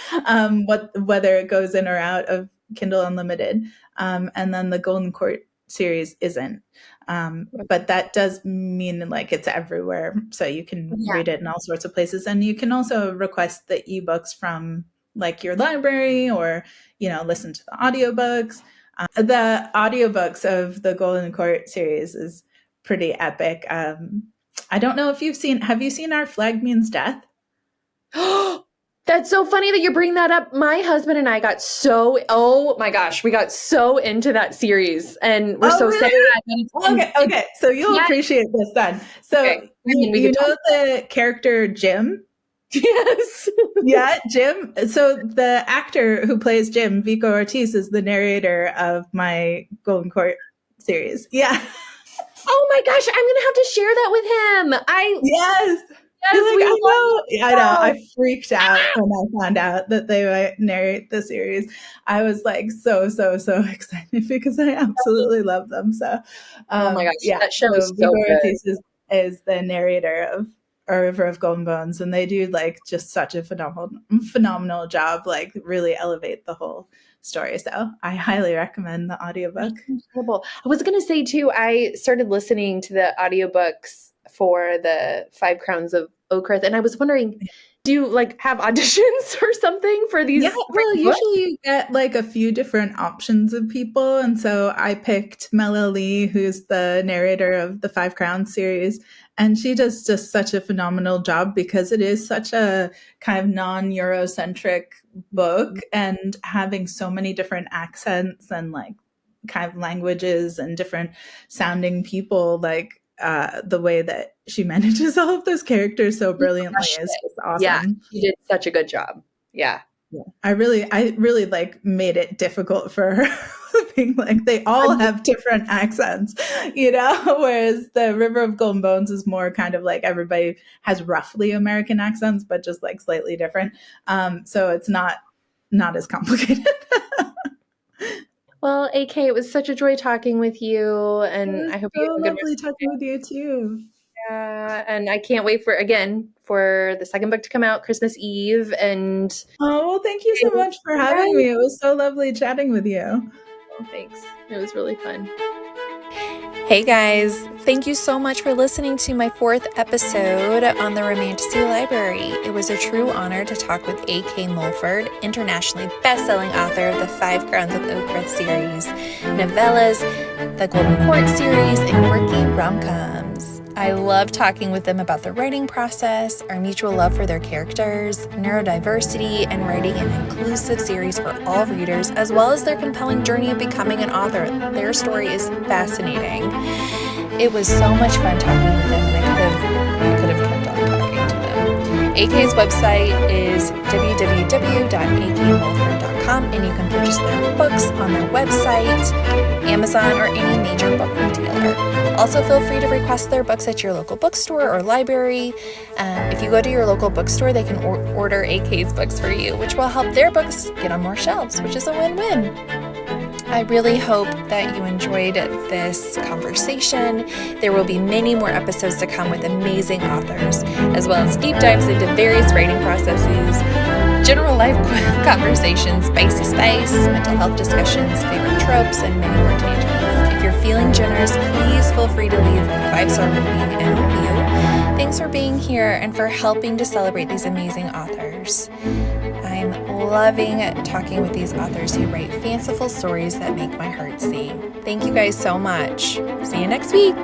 Speaker 3: Whether it goes in or out of Kindle Unlimited. And then the Golden Court series isn't. But that does mean like it's everywhere, so you can
Speaker 4: Yeah.
Speaker 3: read it in all sorts of places, and you can also request the ebooks from like your library or listen to the audiobooks. The audiobooks of the Golden Court series is pretty epic. I don't know if have you seen Our Flag Means Death?
Speaker 4: That's so funny that you bring that up. My husband and I got oh my gosh, we got so into that series and we're
Speaker 3: Oh,
Speaker 4: so sad.
Speaker 3: really?
Speaker 4: That
Speaker 3: Okay. So you'll
Speaker 4: yeah,
Speaker 3: appreciate this then. So
Speaker 4: okay. I mean, we
Speaker 3: you
Speaker 4: could talk.
Speaker 3: know the character Jim?
Speaker 4: Yes.
Speaker 3: Yeah, Jim. So the actor who plays Jim, Vico Ortiz, is the narrator of my Golden Court series. Yeah.
Speaker 4: Oh my gosh, I'm gonna have to share that with him.
Speaker 3: Yes. You're
Speaker 4: Yes,
Speaker 3: like,
Speaker 4: we
Speaker 3: I
Speaker 4: love
Speaker 3: know.
Speaker 4: that
Speaker 3: I know.
Speaker 4: show.
Speaker 3: I freaked out when I found out that they might narrate the series. I was like so excited because I absolutely love them. So,
Speaker 4: Oh my gosh,
Speaker 3: yeah.
Speaker 4: that show is
Speaker 3: So
Speaker 4: so
Speaker 3: Vigo
Speaker 4: good.
Speaker 3: Ortiz is the narrator of A River of Golden Bones, and they do like just such a phenomenal job. Like really elevate the whole story. So I highly recommend the audiobook.
Speaker 4: Incredible. I was gonna say too, I started listening to the audiobooks for the Five Crowns of Okrith, and I was wondering, do you like have auditions or something for
Speaker 3: Yeah,
Speaker 4: these
Speaker 3: well,
Speaker 4: books?
Speaker 3: usually you get like a few different options of people. And so I picked Mela Lee, who's the narrator of the Five Crowns series. And she does just such a phenomenal job because it is such a kind of non-Eurocentric book and having so many different accents and like kind of languages and different sounding people, like the way that she manages all of those characters so brilliantly
Speaker 4: Crushed
Speaker 3: is
Speaker 4: it.
Speaker 3: just
Speaker 4: Yeah,
Speaker 3: awesome.
Speaker 4: you did such a good job. Yeah.
Speaker 3: Yeah. I really like made it difficult for her being like they all have different accents, whereas the River of Golden Bones is more kind of like everybody has roughly American accents, but just like slightly different. So it's not as complicated.
Speaker 4: Well, AK, it was such a joy talking with you,
Speaker 3: It
Speaker 4: and
Speaker 3: was
Speaker 4: I hope
Speaker 3: so
Speaker 4: you have a good
Speaker 3: lovely talking with you too.
Speaker 4: and I can't wait for the second book to come out Christmas Eve. And
Speaker 3: Oh, well, thank you so much for having me. It was so lovely chatting with you.
Speaker 4: well, thanks. It was really fun.
Speaker 2: Hey guys, thank you so much for listening to my 4th episode on the Romantasy Library. It was a true honor to talk with A.K. Mulford, internationally best-selling author of the Five Crowns of Okrith series, Novellas, the Golden Court series, and quirky romcoms. I love talking with them about the writing process, our mutual love for their characters, neurodiversity, and writing an inclusive series for all readers, as well as their compelling journey of becoming an author. Their story is fascinating. It was so much fun talking with them, and I could have kept on talking to them. AK's website is www.akmulford.com, and you can purchase their books on their website, Amazon, or any major book retailer. Also, feel free to request their books at your local bookstore or library. If you go to your local bookstore, they can order AK's books for you, which will help their books get on more shelves, which is a win-win. I really hope that you enjoyed this conversation. There will be many more episodes to come with amazing authors, as well as deep dives into various writing processes, general life conversations, spicy spice, mental health discussions, favorite tropes, and many more tangents. If you're feeling generous, please feel free to leave a 5-star rating and review. Thanks for being here and for helping to celebrate these amazing authors. I'm loving talking with these authors who write fanciful stories that make my heart sing. Thank you guys so much. See you next week.